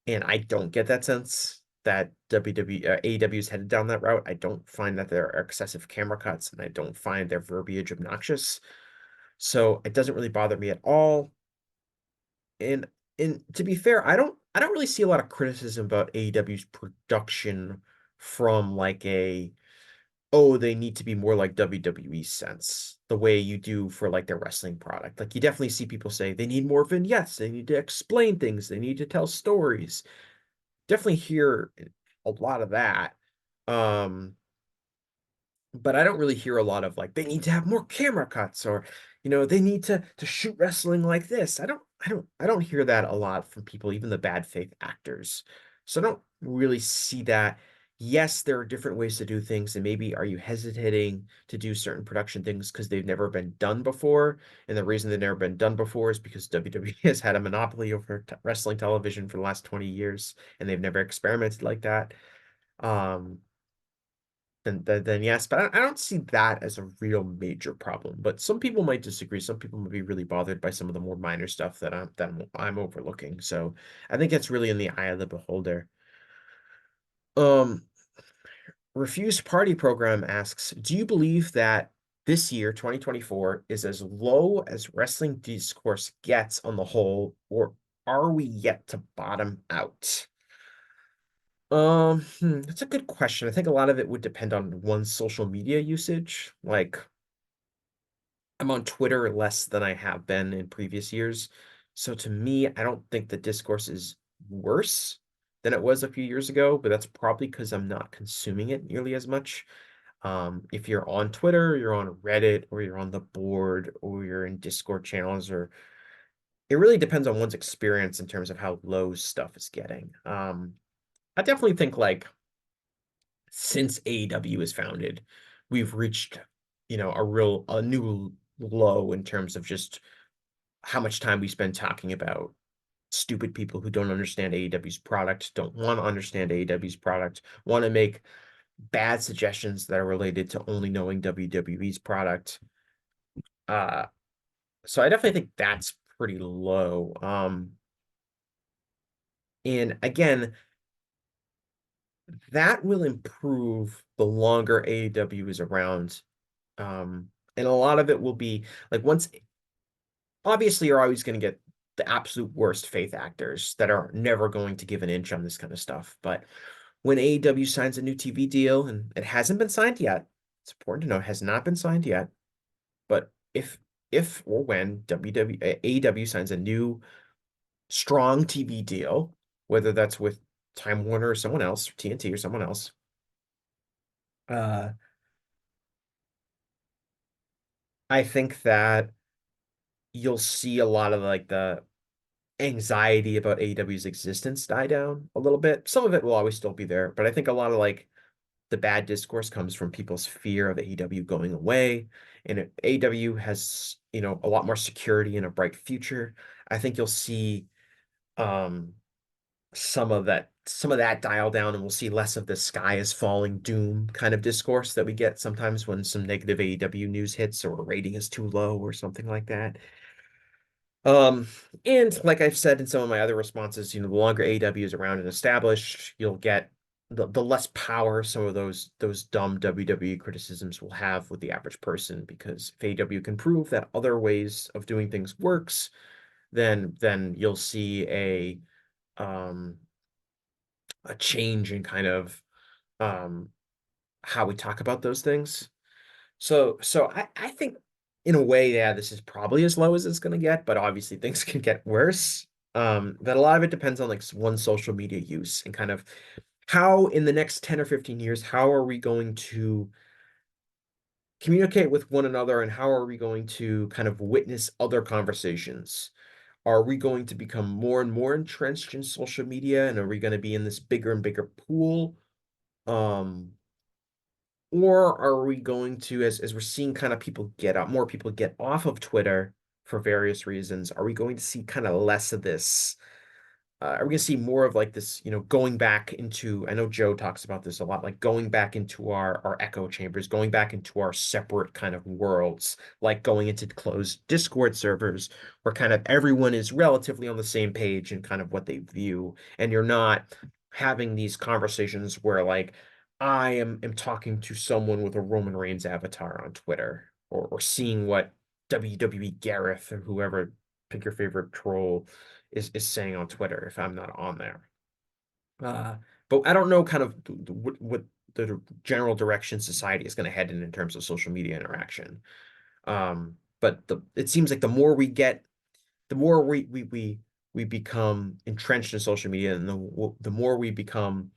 [SPEAKER 3] and I don't get that sense that AEW is headed down that route. I don't find that there are excessive camera cuts, and I don't find their verbiage obnoxious. So it doesn't really bother me at all. And to be fair, I don't really see a lot of criticism about AEW's production from like a, oh, they need to be more like WWE sense, the way you do for like their wrestling product. Like you definitely see people say they need more vignettes, they need to explain things, they need to tell stories. Definitely hear a lot of that. Um, but I don't really hear a lot of like they need to have more camera cuts, or they need to shoot wrestling like this. I don't hear that a lot from people, even the bad faith actors. So I don't really see that. Yes, there are different ways to do things, and maybe are you hesitating to do certain production things because they've never been done before? And the reason they've never been done before is because WWE has had a monopoly over wrestling television for the last 20 years, and they've never experimented like that. Um, then yes, but I don't see that as a real major problem. But some people might disagree. Some people might be really bothered by some of the more minor stuff that I'm overlooking. So I think it's really in the eye of the beholder. Um, Refused Party Program asks, do you believe that this year, 2024, is as low as wrestling discourse gets on the whole, or are we yet to bottom out? That's a good question. I think a lot of it would depend on one's social media usage. Like, I'm on Twitter less than I have been in previous years. So to me, I don't think the discourse is worse than it was a few years ago, but that's probably because I'm not consuming it nearly as much. If you're on Twitter, you're on Reddit, or you're on the board, or you're in Discord channels, or it really depends on one's experience in terms of how low stuff is getting. I definitely think like since AEW was founded, we've reached, a new low in terms of just how much time we spend talking about stupid people who don't understand AEW's product, don't want to understand AEW's product, want to make bad suggestions that are related to only knowing WWE's product. Uh, so I definitely think that's pretty low. And again, that will improve the longer AEW is around. And a lot of it will be like once, obviously, you're always going to get the absolute worst faith actors that are never going to give an inch on this kind of stuff. But when AEW signs a new TV deal, and it hasn't been signed yet, it's important to know it has not been signed yet. But if or when AEW signs a new strong TV deal, whether that's with Time Warner or someone else, or TNT or someone else, uh, I think that you'll see a lot of like the anxiety about AEW's existence die down a little bit. Some of it will always still be there, but I think a lot of like the bad discourse comes from people's fear of AEW going away. And if AEW has, a lot more security and a bright future, I think you'll see um some of that dial down, and we'll see less of the sky is falling doom kind of discourse that we get sometimes when some negative AEW news hits or a rating is too low or something like that. Um, and like I've said in some of my other responses, the longer AEW is around and established, you'll get the less power some of those dumb WWE criticisms will have with the average person, because if AEW can prove that other ways of doing things works, then you'll see um a change in kind of um how we talk about those things. So I think in a way, yeah, this is probably as low as it's gonna get, but obviously things can get worse. But a lot of it depends on like one social media use and kind of how in the next 10 or 15 years, how are we going to communicate with one another, and how are we going to kind of witness other conversations? Are we going to become more and more entrenched in social media, and are we going to be in this bigger and bigger pool? Um, Or are we going to, as we're seeing kind of more people get off of Twitter for various reasons, are we going to see kind of less of this? Are we going to see more of like this, going back into, I know Joe talks about this a lot, like going back into our echo chambers, going back into our separate kind of worlds, like going into closed Discord servers where kind of everyone is relatively on the same page and kind of what they view, and you're not having these conversations where like I am talking to someone with a Roman Reigns avatar on Twitter, or seeing what WWE Gareth or whoever, pick your favorite troll, is saying on Twitter if I'm not on there. Uh, but I don't know kind of what the general direction society is going to head in terms of social media interaction. But it seems like the more we get, the more we become entrenched in social media, and the more we become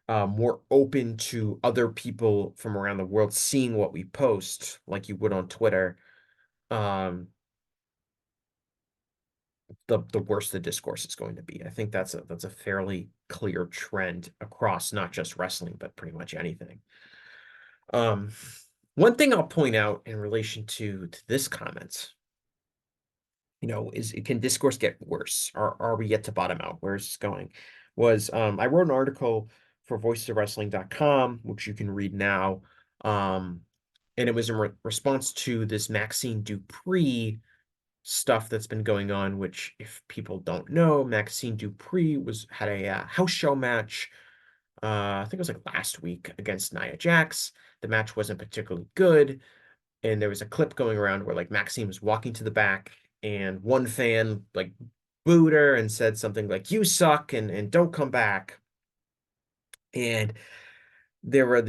[SPEAKER 3] more open to other people from around the world seeing what we post, like you would on Twitter. The worse the discourse is going to be. I think that's a fairly clear trend across not just wrestling, but pretty much anything. Um, One thing I'll point out in relation to this comment, is, can discourse get worse? Are we yet to bottom out? Where is this going? Was I wrote an article for voicesofwrestling.com, which you can read now. And it was in response to this Maxine Dupree stuff that's been going on, which, if people don't know, Maxine Dupree had a house show match. I think it was like last week against Nia Jax. The match wasn't particularly good, and there was a clip going around where like Maxine was walking to the back, and one fan like booed her and said something like "You suck" and "Don't come back." And there were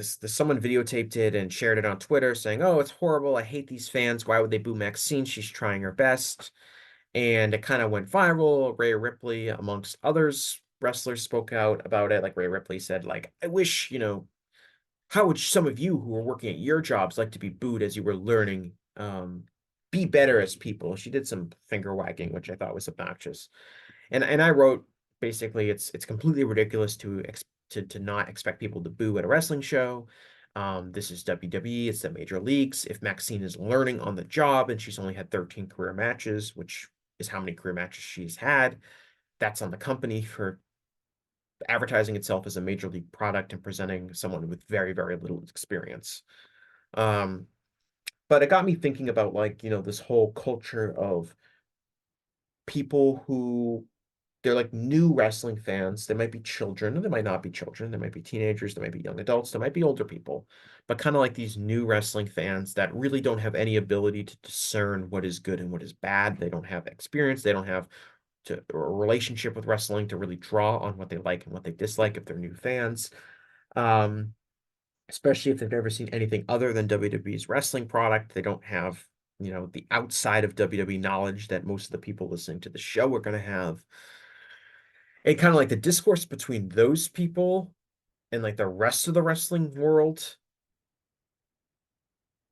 [SPEAKER 3] someone videotaped it and shared it on Twitter saying, "Oh, it's horrible. I hate these fans. Why would they boo Maxine? She's trying her best." And it kind of went viral. Rhea Ripley, amongst others, wrestlers, spoke out about it. Like Rhea Ripley said, like, "I wish, how would some of you who are working at your jobs like to be booed as you were learning? Be better as people." She did some finger wagging, which I thought was obnoxious. And I wrote, basically, it's completely ridiculous to not expect people to boo at a wrestling show. This is WWE, it's the major leagues. If Maxine is learning on the job and she's only had 13 career matches, which is how many career matches she's had, that's on the company for advertising itself as a major league product and presenting someone with very, very little experience. But it got me thinking about, like, this whole culture of people who, they're like new wrestling fans. They might be children, and they might not be children. They might be teenagers, they might be young adults, they might be older people, but kind of like these new wrestling fans that really don't have any ability to discern what is good and what is bad. They don't have experience. They don't have a relationship with wrestling to really draw on what they like and what they dislike if they're new fans. Um, Especially if they've never seen anything other than WWE's wrestling product. They don't have, the outside of WWE knowledge that most of the people listening to the show are going to have. And kind of like the discourse between those people and like the rest of the wrestling world,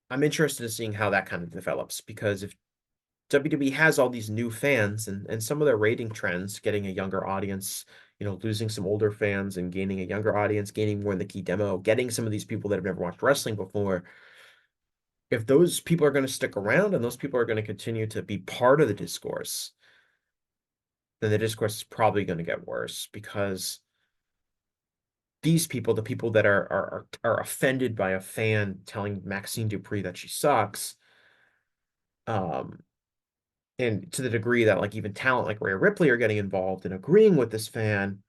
[SPEAKER 3] I'm interested in seeing how that kind of develops, because if WWE has all these new fans, and some of their rating trends, getting a younger audience, losing some older fans and gaining a younger audience, gaining more in the key demo, getting some of these people that have never watched wrestling before, if those people are going to stick around and those people are going to continue to be part of the discourse, then the discourse is probably going to get worse, because these people, the people that are offended by a fan telling Maxine Dupree that she sucks, um, and to the degree that like even talent like Rhea Ripley are getting involved and agreeing with this fan,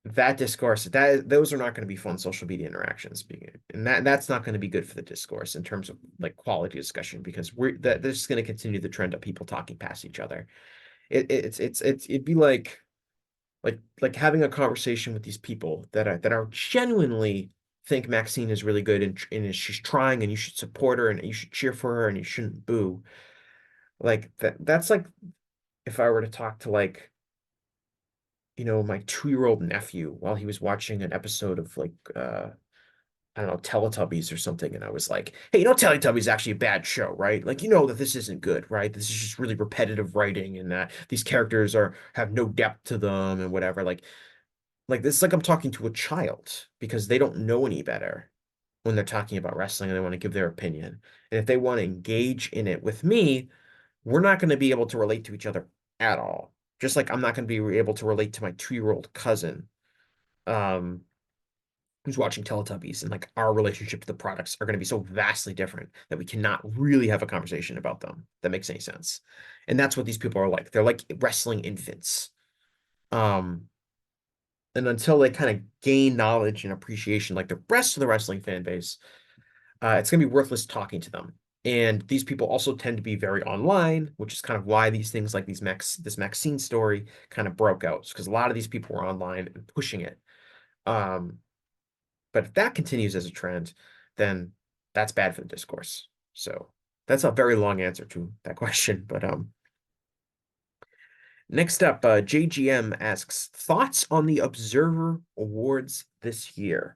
[SPEAKER 3] that discourse, those are not going to be fun social media interactions, and that's not going to be good for the discourse in terms of like quality discussion, because this is going to continue the trend of people talking past each other. It'd be like having a conversation with these people that are genuinely think Maxine is really good, and she's trying, and you should support her and you should cheer for her and you shouldn't boo. Like that's like if I were to talk to, like, my 2-year-old nephew while he was watching an episode of, like, I don't know, Teletubbies or something, and I was like, "Hey, Teletubbies is actually a bad show, right? Like, that this isn't good, right? This is just really repetitive writing, and that these characters have no depth to them and whatever." Like this is like I'm talking to a child, because they don't know any better when they're talking about wrestling and they want to give their opinion. And if they want to engage in it with me, we're not going to be able to relate to each other at all. Just like I'm not going to be able to relate to my 2-year-old cousin, um, who's watching Teletubbies, and like our relationship to the products are going to be so vastly different that we cannot really have a conversation about them that makes any sense. And that's what these people are like. They're like wrestling infants. Um, and until they kind of gain knowledge and appreciation like the rest of the wrestling fan base, it's going to be worthless talking to them. And these people also tend to be very online, which is kind of why these things like this Maxine story kind of broke out, because a lot of these people were online and pushing it. Um, but if that continues as a trend, then that's bad for the discourse. So that's a very long answer to that question. But next up, JGM asks thoughts on the Observer Awards this year.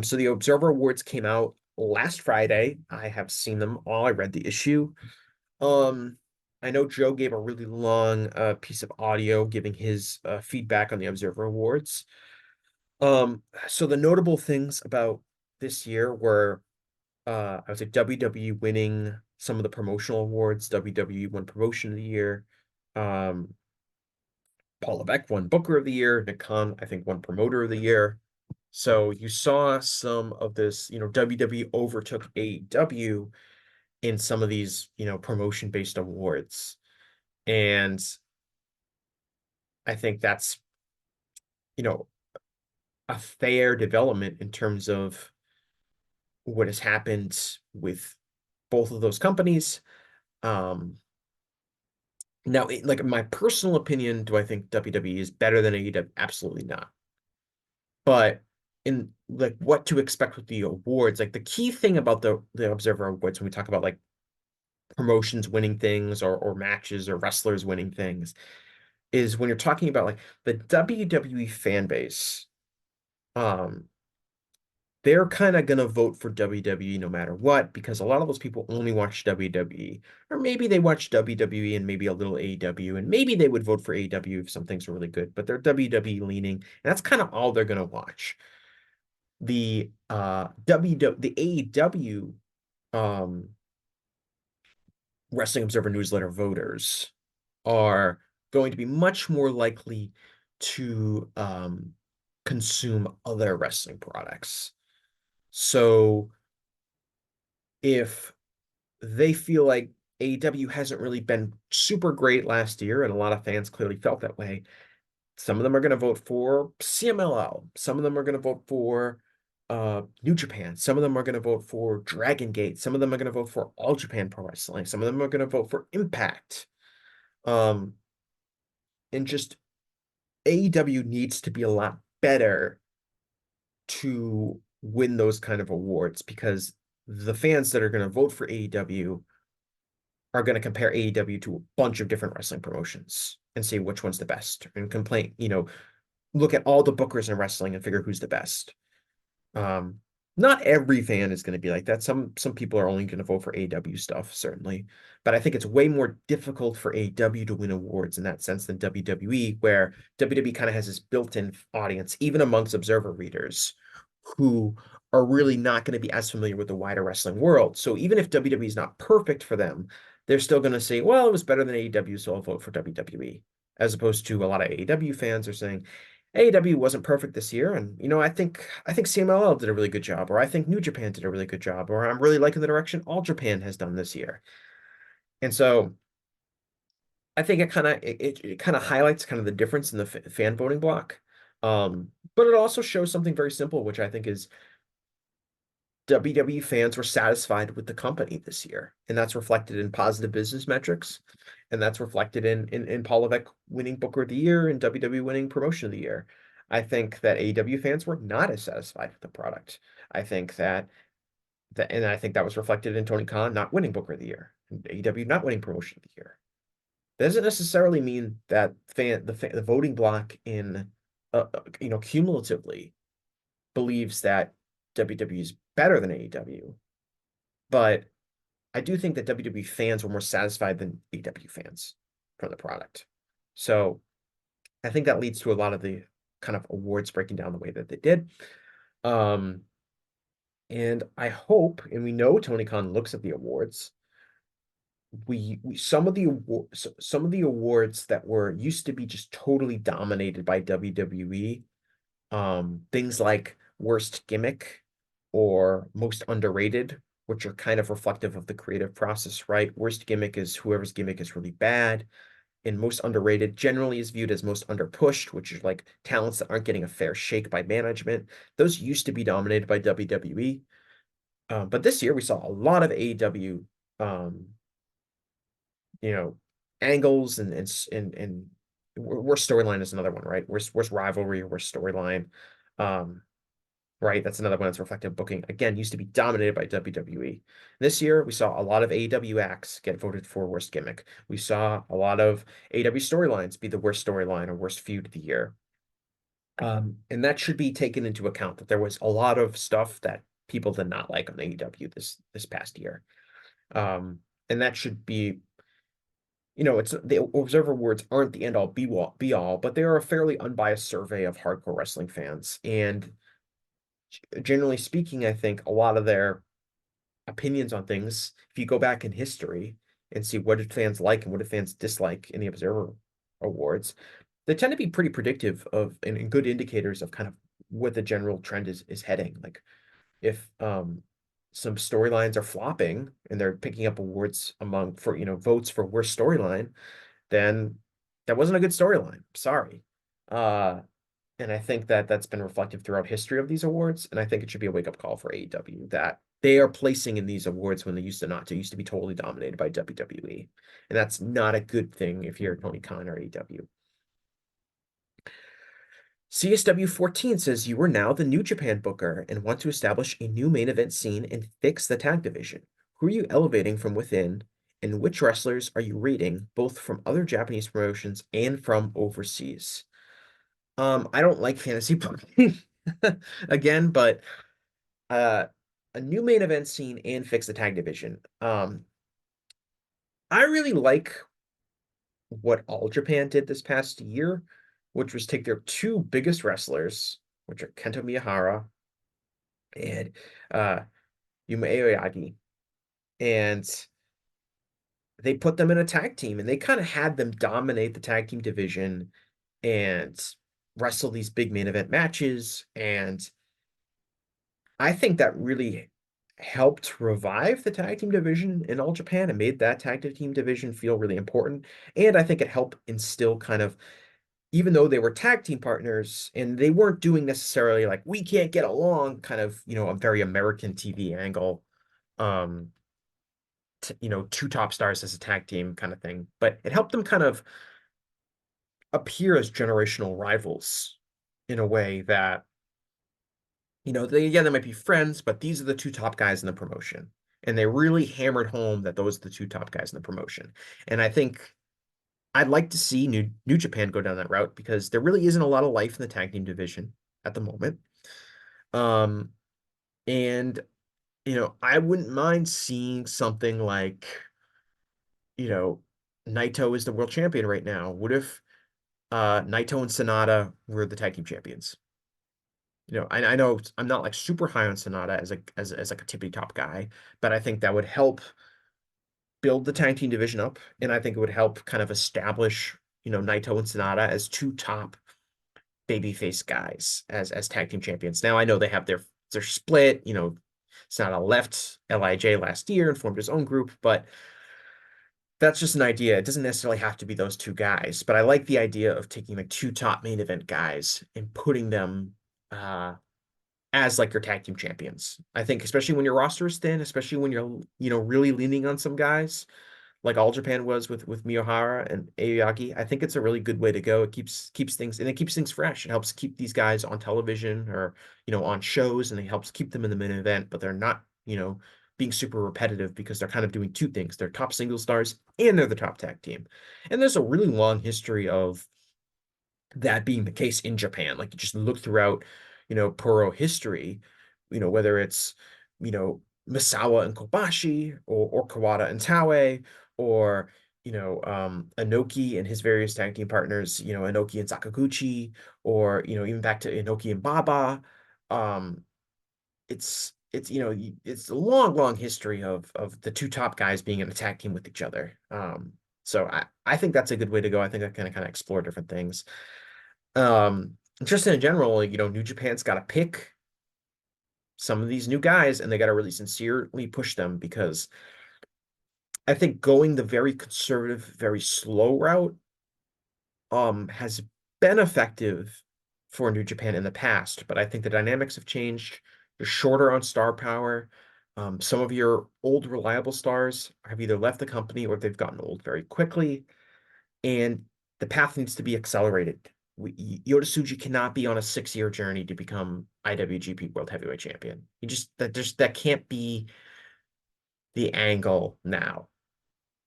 [SPEAKER 3] So the Observer Awards came out last Friday. I have seen them all. I read the issue. Um, I know Joe gave a really long piece of audio giving his feedback on the Observer Awards. So the notable things about this year were I would say WWE winning some of the promotional awards. WWE won Promotion of the Year. Um, Paul Levesque won Booker of the Year. Nick Khan, I think, won Promoter of the Year. So you saw some of this, WWE overtook AEW in some of these, promotion-based awards. And I think that's, you know, a fair development in terms of what has happened with both of those companies. Um, Now, like my personal opinion, do I think WWE is better than AEW? Absolutely not. But in like what to expect with the awards, like the key thing about the Observer Awards when we talk about like promotions winning things or matches or wrestlers winning things is when you're talking about like the WWE fan base, um, they're kind of gonna vote for WWE no matter what because a lot of those people only watch WWE, or maybe they watch WWE and maybe a little AEW, and maybe they would vote for AEW if some things are really good, but they're WWE leaning, and that's kind of all they're gonna watch. The AEW Wrestling Observer newsletter voters are going to be much more likely to consume other wrestling products. So if they feel like AEW hasn't really been super great last year, and a lot of fans clearly felt that way, some of them are going to vote for CMLL. Some of them are going to vote for New Japan. Some of them are going to vote for Dragon Gate. Some of them are going to vote for All Japan Pro Wrestling. Some of them are going to vote for Impact. Um, and just AEW needs to be a lot better to win those kind of awards because the fans that are going to vote for AEW are going to compare AEW to a bunch of different wrestling promotions and see which one's the best and complain, look at all the bookers in wrestling and figure who's the best. Um, Not every fan is going to be like that. Some people are only going to vote for AEW stuff, certainly. But I think it's way more difficult for AEW to win awards in that sense than WWE, where WWE kind of has this built-in audience, even amongst Observer readers, who are really not going to be as familiar with the wider wrestling world. So even if WWE is not perfect for them, they're still going to say, well, it was better than AEW, so I'll vote for WWE. As opposed to a lot of AEW fans are saying, AEW wasn't perfect this year, and I think CMLL did a really good job, or I think New Japan did a really good job, or I'm really liking the direction All Japan has done this year. And so I think it kind of highlights kind of the difference in the fan voting block. But it also shows something very simple, which I think is WWE fans were satisfied with the company this year, and that's reflected in positive business metrics, and that's reflected in Paul Levesque winning Booker of the Year and WWE winning Promotion of the Year. I think that AEW fans were not as satisfied with the product. I think and I think that was reflected in Tony Khan not winning Booker of the Year and AEW not winning Promotion of the Year. That doesn't necessarily mean that the voting block in cumulatively believes that WWE is better than AEW, but I do think that WWE fans were more satisfied than AEW fans from the product. So I think that leads to a lot of the kind of awards breaking down the way that they did. Um, and I hope, and we know Tony Khan looks at the awards. We some of the awards that were used to be just totally dominated by WWE, things like worst gimmick or most underrated, which are kind of reflective of the creative process, right? Worst gimmick is whoever's gimmick is really bad. and most underrated generally is viewed as most underpushed, which is like talents that aren't getting a fair shake by management. Those used to be dominated by WWE. But this year we saw a lot of AEW, um, you know, angles and worst storyline is another one, right? Worst rivalry, worst storyline. Um, right? That's another one that's reflective booking. Again, used to be dominated by WWE. This year, we saw a lot of AEW acts get voted for worst gimmick. We saw a lot of AEW storylines be the worst storyline or worst feud of the year. And that should be taken into account that there was a lot of stuff that people did not like on AEW this past year. Um, and that should be, it's the Observer Awards aren't the end all be all, but they are a fairly unbiased survey of hardcore wrestling fans. And generally speaking, I think a lot of their opinions on things, if you go back in history and see what did fans like and what did fans dislike in the Observer Awards, they tend to be pretty predictive of and good indicators of kind of what the general trend is heading. Like if some storylines are flopping and they're picking up awards among for votes for worst storyline, then that wasn't a good storyline. Sorry. And I think that that's been reflective throughout history of these awards. And I think it should be a wake-up call for AEW that they are placing in these awards when they used to not to, used to be totally dominated by WWE. And that's not a good thing if you're Tony Khan or AEW. CSW 14 says you are now the New Japan booker and want to establish a new main event scene and fix the tag division. Who are you elevating from within, and which wrestlers are you rating, both from other Japanese promotions and from overseas? I don't like fantasy booking again, but a new main event scene and fix the tag division. I really like what All Japan did this past year, which was take their two biggest wrestlers, which are Kento Miyahara and uh, Yuma Aoyagi, and they put them in a tag team, and they kind of had them dominate the tag team division and wrestle these big main event matches. And I think that really helped revive the tag team division in All Japan and made that tag team division feel really important. And I think it helped instill kind of, even though they were tag team partners and they weren't doing necessarily like, we can't get along, kind of, a very American TV angle, um, two top stars as a tag team kind of thing. But it helped them kind of appear as generational rivals in a way that they might be friends, but these are the two top guys in the promotion. And they really hammered home that those are the two top guys in the promotion. And I think I'd like to see New Japan go down that route because there really isn't a lot of life in the tag team division at the moment. Um, and I wouldn't mind seeing something like, Naito is the world champion right now. What if Naito and Sonata were the tag team champions? I know I'm not like super high on Sonata as like a tippy top guy, but I think that would help build the tag team division up, and I think it would help kind of establish, Naito and Sonata as two top babyface guys as tag team champions. Now I know they have their split, Sonata left LIJ last year and formed his own group, but that's just an idea. It doesn't necessarily have to be those two guys, but I like the idea of taking like two top main event guys and putting them as like your tag team champions. I think especially when your roster is thin, especially when you're, really leaning on some guys like All Japan was with Miyahara and Aoyagi, I think it's a really good way to go. It keeps things and it keeps things fresh. It helps keep these guys on television or, on shows, and it helps keep them in the main event, but they're not, being super repetitive because they're kind of doing two things. They're top single stars and they're the top tag team. And there's a really long history of that being the case in Japan. Like you just look throughout, Puro history, whether it's, Misawa and Kobashi or Kawada and Taue or, Inoki and his various tag team partners, Inoki and Sakaguchi, or, even back to Inoki and Baba. Um, it's a long history of the two top guys being in a tag team with each other. So I think that's a good way to go. I think I can kind of explore different things. Just in general, like, New Japan's got to pick some of these new guys and they got to really sincerely push them, because I think going the very conservative, very slow route has been effective for New Japan in the past, but I think the dynamics have changed. You're shorter on star power. Some of your old reliable stars have either left the company or they've gotten old very quickly, and the path needs to be accelerated. Yota Tsuji cannot be on a 6-year journey to become IWGP World Heavyweight Champion. That can't be the angle now.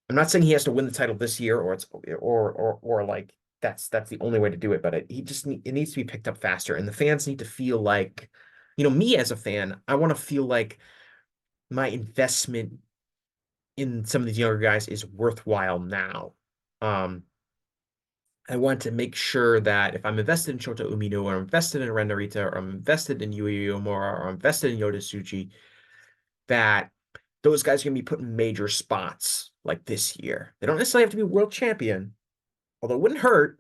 [SPEAKER 3] I'm not saying he has to win the title this year or it's or like that's the only way to do it, but it needs to be picked up faster, and the fans need to feel like, me as a fan, I want to feel like my investment in some of these younger guys is worthwhile now. Um, I want to make sure that if I'm invested in Shota Umino or I'm invested in Ren Narita or I'm invested in Yuya Uemura or I'm invested in Yota Tsuji, that those guys are going to be put in major spots like this year. They don't necessarily have to be world champion, although it wouldn't hurt,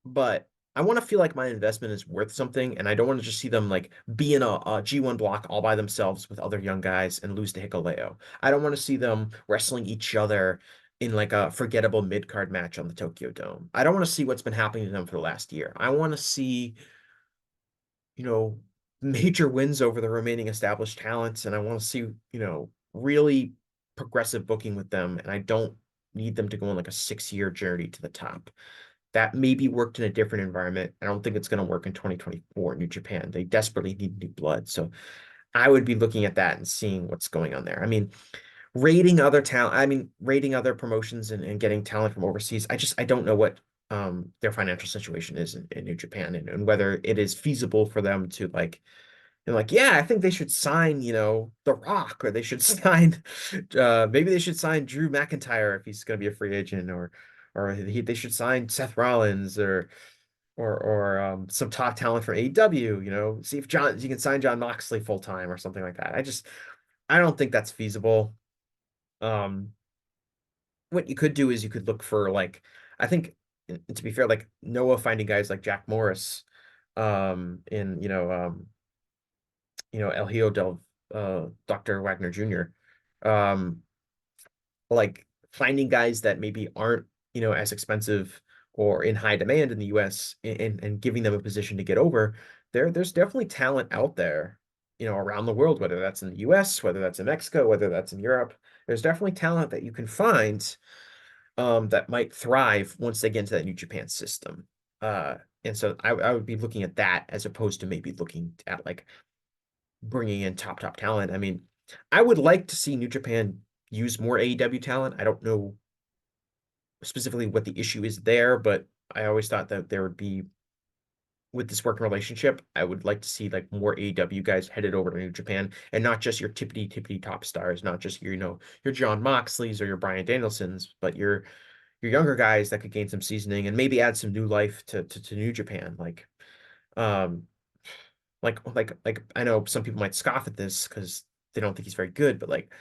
[SPEAKER 3] but I want to feel like my investment is worth something, and I don't want to just see them like be in a G1 block all by themselves with other young guys and lose to Hikuleo. I don't want to see them wrestling each other in like a forgettable mid-card match on the Tokyo Dome. I don't want to see what's been happening to them for the last year. I want to see, you know, major wins over the remaining established talents, and I want to see, really progressive booking with them, and I don't need them to go on like a 6-year journey to the top. That maybe worked in a different environment. I don't think it's going to work in 2024 in New Japan. They desperately need new blood. So I would be looking at that and seeing what's going on there. I mean, rating other promotions and getting talent from overseas. I don't know what their financial situation is in New Japan, and whether it is feasible for them to like, yeah, I think they should sign, The Rock, or they should sign, maybe they should sign Drew McIntyre if he's going to be a free agent, or they should sign Seth Rollins, or some top talent from AEW, see if you can sign John Moxley full time or something like that. I don't think that's feasible. Um, what you could do is you could look for like, I think, to be fair, like Noah finding guys like Jack Morris, in El Hijo del Dr. Wagner Jr. Um, like finding guys that maybe aren't, as expensive or in high demand in the US, and giving them a position to get over. There's definitely talent out there, around the world, whether that's in the US, whether that's in Mexico, whether that's in Europe. There's definitely talent that you can find, that might thrive once they get into that New Japan system. Uh, and so I would be looking at that as opposed to maybe looking at like bringing in top talent. I mean, I would like to see New Japan use more AEW talent. I don't know specifically what the issue is there, but I always thought that there would be, with this working relationship, I would like to see like more AEW guys headed over to New Japan, and not just your tippity top stars, not just your John Moxleys or your Bryan Danielsons, but your younger guys that could gain some seasoning and maybe add some new life to New Japan. Um, like I know some people might scoff at this because they don't think he's very good, but like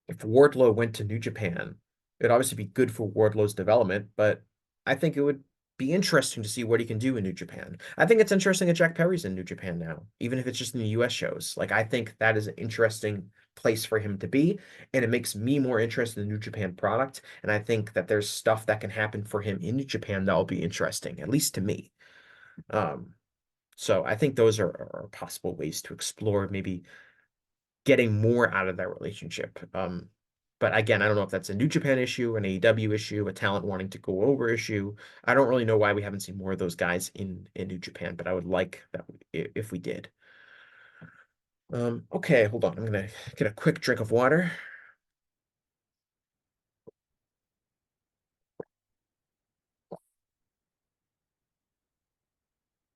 [SPEAKER 3] if Wardlow went to New Japan, it'd obviously be good for Wardlow's development, but I think it would be interesting to see what he can do in New Japan. I think it's interesting that Jack Perry's in New Japan now, even if it's just in the US shows. Like I think that is an interesting place for him to be, and it makes me more interested in the New Japan product. And I think that there's stuff that can happen for him in New Japan that will be interesting, at least to me. Um, so I think those are possible ways to explore maybe getting more out of that relationship. But again, I don't know if that's a New Japan issue, an AEW issue, a talent wanting to go over issue. I don't really know why we haven't seen more of those guys in New Japan, but I would like that if we did. Okay, hold on. I'm gonna get a quick drink of water.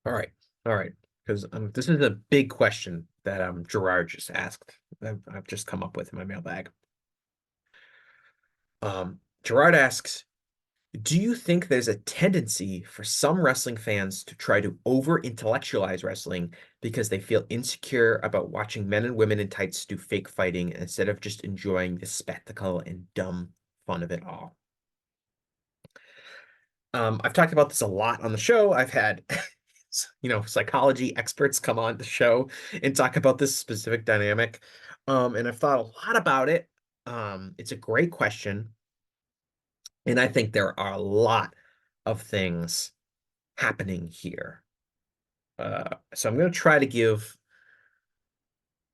[SPEAKER 3] All right, all right, because this is a big question that Gerard just asked. I've just come up with in my mailbag. Gerard asks, do you think there's a tendency for some wrestling fans to try to over-intellectualize wrestling because they feel insecure about watching men and women in tights do fake fighting instead of just enjoying the spectacle and dumb fun of it all? I've talked about this a lot on the show. I've had, psychology experts come on the show and talk about this specific dynamic. And I've thought a lot about it. It's a great question, and I think there are a lot of things happening here. So I'm going to try to give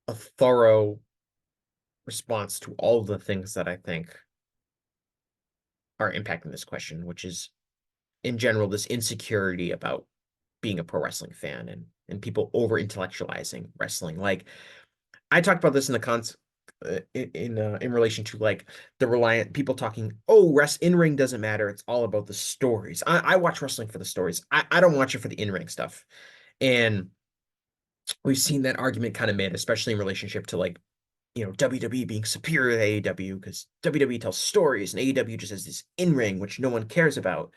[SPEAKER 3] a thorough response to all the things that I think are impacting this question, which is in general this insecurity about being a pro wrestling fan and people over intellectualizing wrestling. Like I talked about this in the in relation to like the reliant people talking, oh, rest in ring doesn't matter. It's all about the stories. I watch wrestling for the stories. I don't watch it for the in ring stuff. And we've seen that argument kind of made, especially in relationship to like, WWE being superior to AEW because WWE tells stories and AEW just has this in ring, which no one cares about.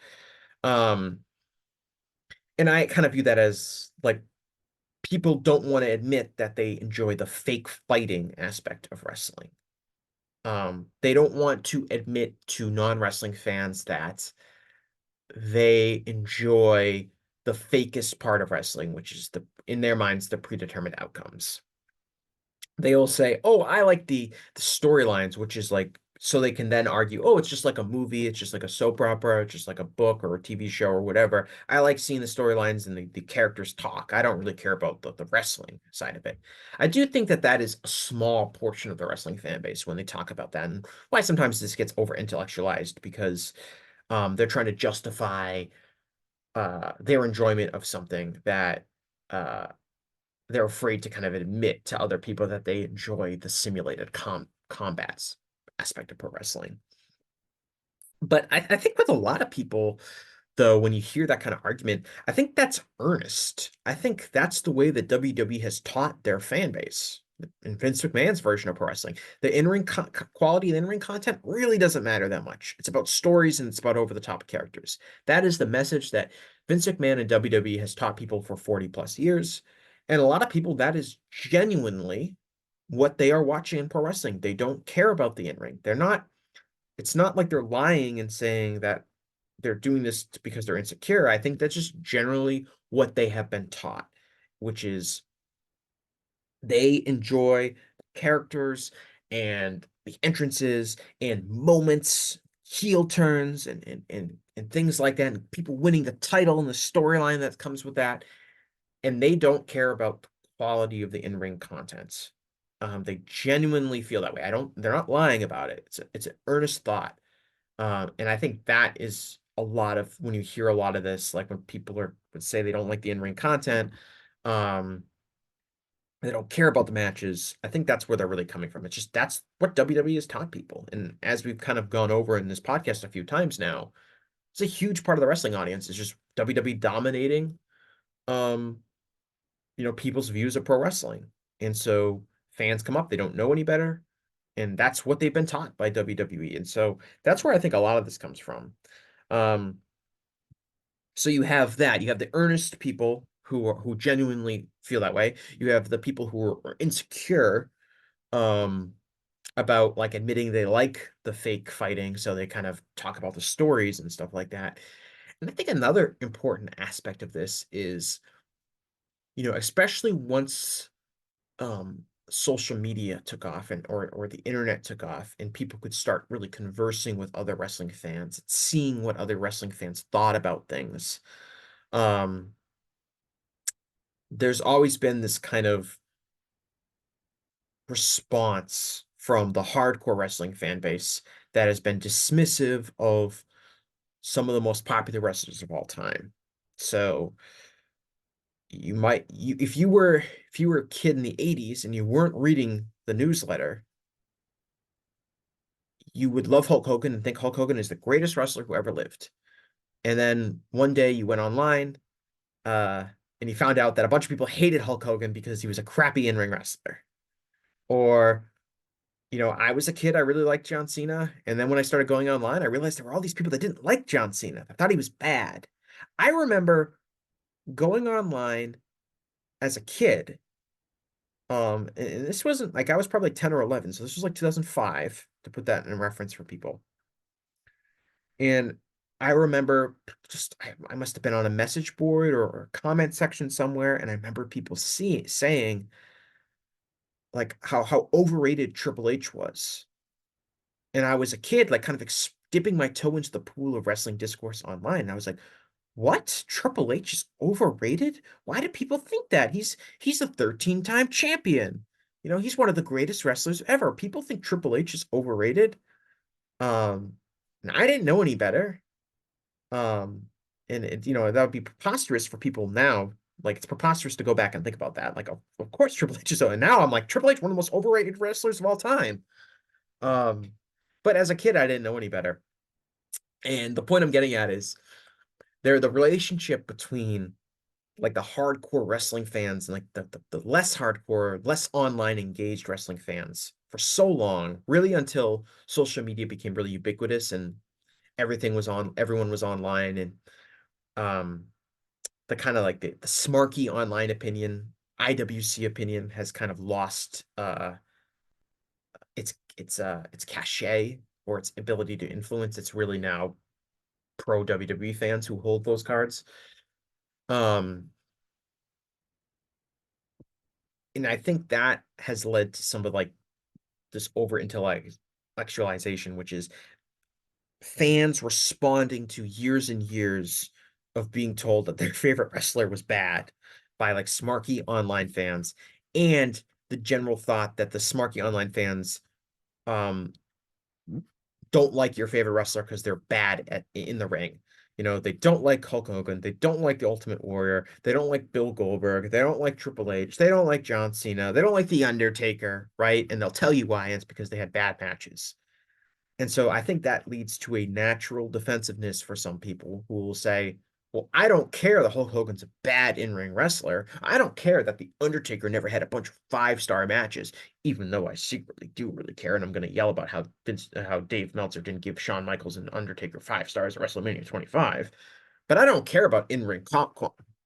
[SPEAKER 3] Um, and I kind of view that as like people don't want to admit that they enjoy the fake fighting aspect of wrestling. They don't want to admit to non-wrestling fans that they enjoy the fakest part of wrestling, which is in their minds, the predetermined outcomes. They'll say, "Oh, I like the storylines," which is like so they can then argue, "Oh, it's just like a movie, it's just like a soap opera, it's just like a book or a TV show or whatever. I like seeing the storylines and the characters talk. I don't really care about the wrestling side of it." I do think that that is a small portion of the wrestling fan base when they talk about that, and why sometimes this gets over intellectualized because they're trying to justify their enjoyment of something that uh, they're afraid to kind of admit to other people that they enjoy the simulated combats aspect of pro wrestling. But I think with a lot of people, though, when you hear that kind of argument, I think that's earnest. I think that's the way that WWE has taught their fan base. In Vince McMahon's version of pro wrestling, the in-ring quality of in-ring content really doesn't matter that much. It's about stories and it's about over-the-top characters. That is the message that Vince McMahon and WWE has taught people for 40 plus years. And a lot of people, that is genuinely what they are watching in pro wrestling. They don't care about the in-ring. They're not, it's not like they're lying and saying that they're doing this because they're insecure. I think that's just generally what they have been taught, which is they enjoy characters and the entrances and moments, heel turns and things like that, and people winning the title and the storyline that comes with that. And they don't care about the quality of the in-ring content. They genuinely feel that way. They're not lying about it. It's an earnest thought. And I think that is a lot of when you hear a lot of this, like when people would say they don't like the in-ring content, um, they don't care about the matches. I think that's where they're really coming from. It's just that's what WWE has taught people. And as we've kind of gone over in this podcast a few times now, it's a huge part of the wrestling audience is just WWE dominating um, people's views of pro wrestling. And so fans come up, they don't know any better. And that's what they've been taught by WWE. And so that's where I think a lot of this comes from. Um, so you have that. You have the earnest people who genuinely feel that way. You have the people who are insecure um, about like admitting they like the fake fighting, so they kind of talk about the stories and stuff like that. And I think another important aspect of this is, especially once social media took off and or the internet took off and people could start really conversing with other wrestling fans, seeing what other wrestling fans thought about things. Um, there's always been this kind of response from the hardcore wrestling fan base that has been dismissive of some of the most popular wrestlers of all time. So if you were a kid in the 80s and you weren't reading the newsletter, you would love Hulk Hogan and think Hulk Hogan is the greatest wrestler who ever lived. And then one day you went online uh, and you found out that a bunch of people hated Hulk Hogan because he was a crappy in-ring wrestler. Or, I was a kid, I really liked John Cena. And then when I started going online, I realized there were all these people that didn't like John Cena. I thought he was bad. I remember going online as a kid. And this wasn't like I was probably 10 or 11, so this was like 2005 to put that in reference for people. And I remember I must have been on a message board or a comment section somewhere, and I remember people saying like how overrated Triple H was. And I was a kid, like kind of dipping my toe into the pool of wrestling discourse online. And I was like, what? Triple H is overrated? Why do people think that? He's a 13-time champion. You know, he's one of the greatest wrestlers ever. People think Triple H is overrated. And I didn't know any better. Um, and you know, that would be preposterous for people now. Like it's preposterous to go back and think about that. Like, of course Triple H is, and now I'm like Triple H, one of the most overrated wrestlers of all time. Um, but as a kid, I didn't know any better. And the point I'm getting at is the relationship between like the hardcore wrestling fans and like the less hardcore, less online engaged wrestling fans for so long, really until social media became really ubiquitous and everyone was online, and um the kind of like the smarky online opinion, IWC opinion has kind of lost its cachet or its ability to influence. It's really now pro WWE fans who hold those cards. Um, and I think that has led to some of like this over intellectualization, which is fans responding to years and years of being told that their favorite wrestler was bad by like smarky online fans, and the general thought that the smarky online fans um don't like your favorite wrestler because they're bad in the ring. You know, they don't like Hulk Hogan, they don't like the Ultimate Warrior, they don't like Bill Goldberg, they don't like Triple H, they don't like John Cena, they don't like The Undertaker, right? And they'll tell you why. It's because they had bad matches. And so I think that leads to a natural defensiveness for some people who will say, well, I don't care that Hulk Hogan's a bad in-ring wrestler. I don't care that The Undertaker never had a bunch of five-star matches, even though I secretly do really care. And I'm going to yell about how Dave Meltzer didn't give Shawn Michaels and Undertaker 5 stars at WrestleMania 25. But I don't care about in-ring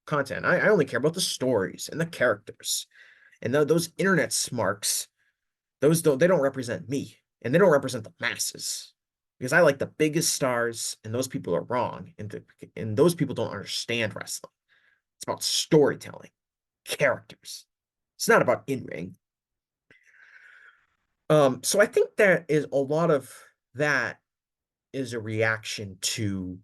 [SPEAKER 3] content. I only care about the stories and the characters. And those internet smarks, they don't represent me, and they don't represent the masses, because I like the biggest stars, and those people are wrong, and those people don't understand wrestling. It's about storytelling, characters. It's not about in-ring. So I think there is a lot of that is a reaction to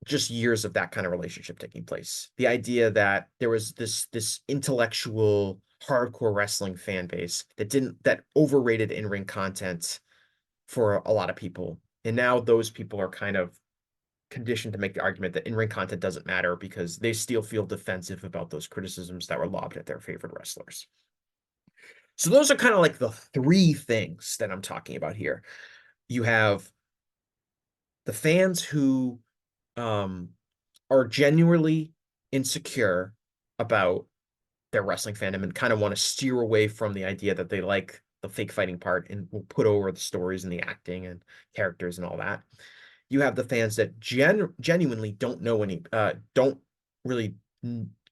[SPEAKER 3] just years of that kind of relationship taking place. The idea that there was this intellectual hardcore wrestling fan base that overrated in-ring content for a lot of people. And now those people are kind of conditioned to make the argument that in-ring content doesn't matter because they still feel defensive about those criticisms that were lobbed at their favorite wrestlers. So those are kind of like the three things that I'm talking about here. You have the fans who um, are genuinely insecure about their wrestling fandom and kind of want to steer away from the idea that they like the fake fighting part and will put over the stories and the acting and characters and all that. You have the fans that genuinely don't really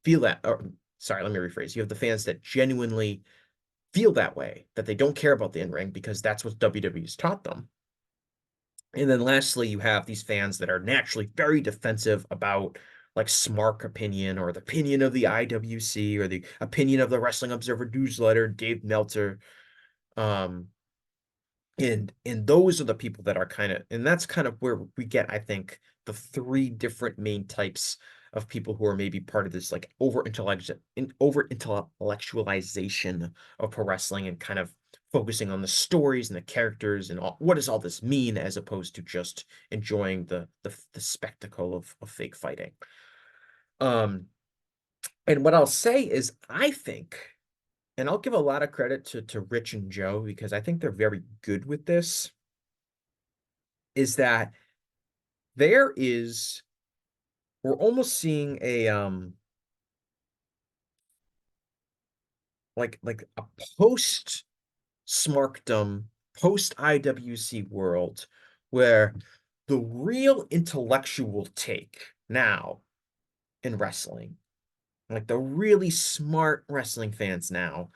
[SPEAKER 3] feel that. Or, sorry, let me rephrase. You have the fans that genuinely feel that way, that they don't care about the in ring because that's what WWE's taught them. And then lastly, you have these fans that are naturally very defensive about like Smark opinion or the opinion of the IWC or the opinion of the Wrestling Observer newsletter, Dave Meltzer. Um, and those are the people that are and that's kind of where we get, I think, the three different main types of people who are maybe part of this like over intellectualization of pro wrestling and kind of focusing on the stories and the characters and what does all this mean as opposed to just enjoying the spectacle of fake fighting. Um, and what I'll say is I think, and I'll give a lot of credit to Rich and Joe because I think they're very good with this, is that there is we're almost seeing a like a post Smarkdom, post IWC world where the real intellectual take now in wrestling, like the really smart wrestling fans now,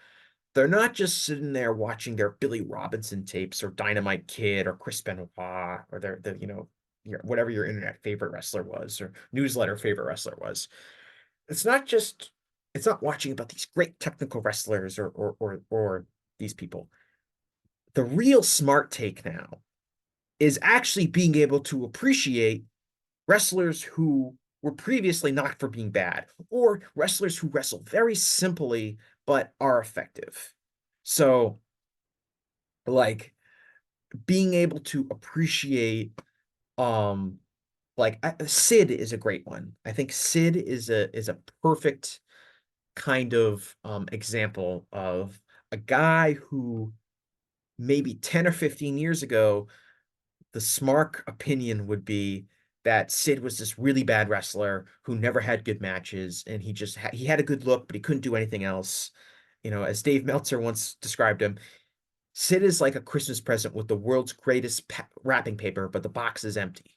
[SPEAKER 3] they're not just sitting there watching their Billy Robinson tapes or Dynamite Kid or Chris Benoit or their whatever your internet favorite wrestler was or newsletter favorite wrestler was. It's not just it's not watching about these great technical wrestlers or these people. the real smart take now is actually being able to appreciate wrestlers who were previously knocked for being bad, or wrestlers who wrestle very simply but are effective. So, like, being able to appreciate, like Sid is a great one. I think Sid is a perfect kind of example of a guy who maybe 10 or 15 years ago, the smart opinion would be that Sid was this really bad wrestler who never had good matches, and he had a good look, but he couldn't do anything else. You know, as Dave Meltzer once described him, Sid is like a Christmas present with the world's greatest wrapping paper, but the box is empty.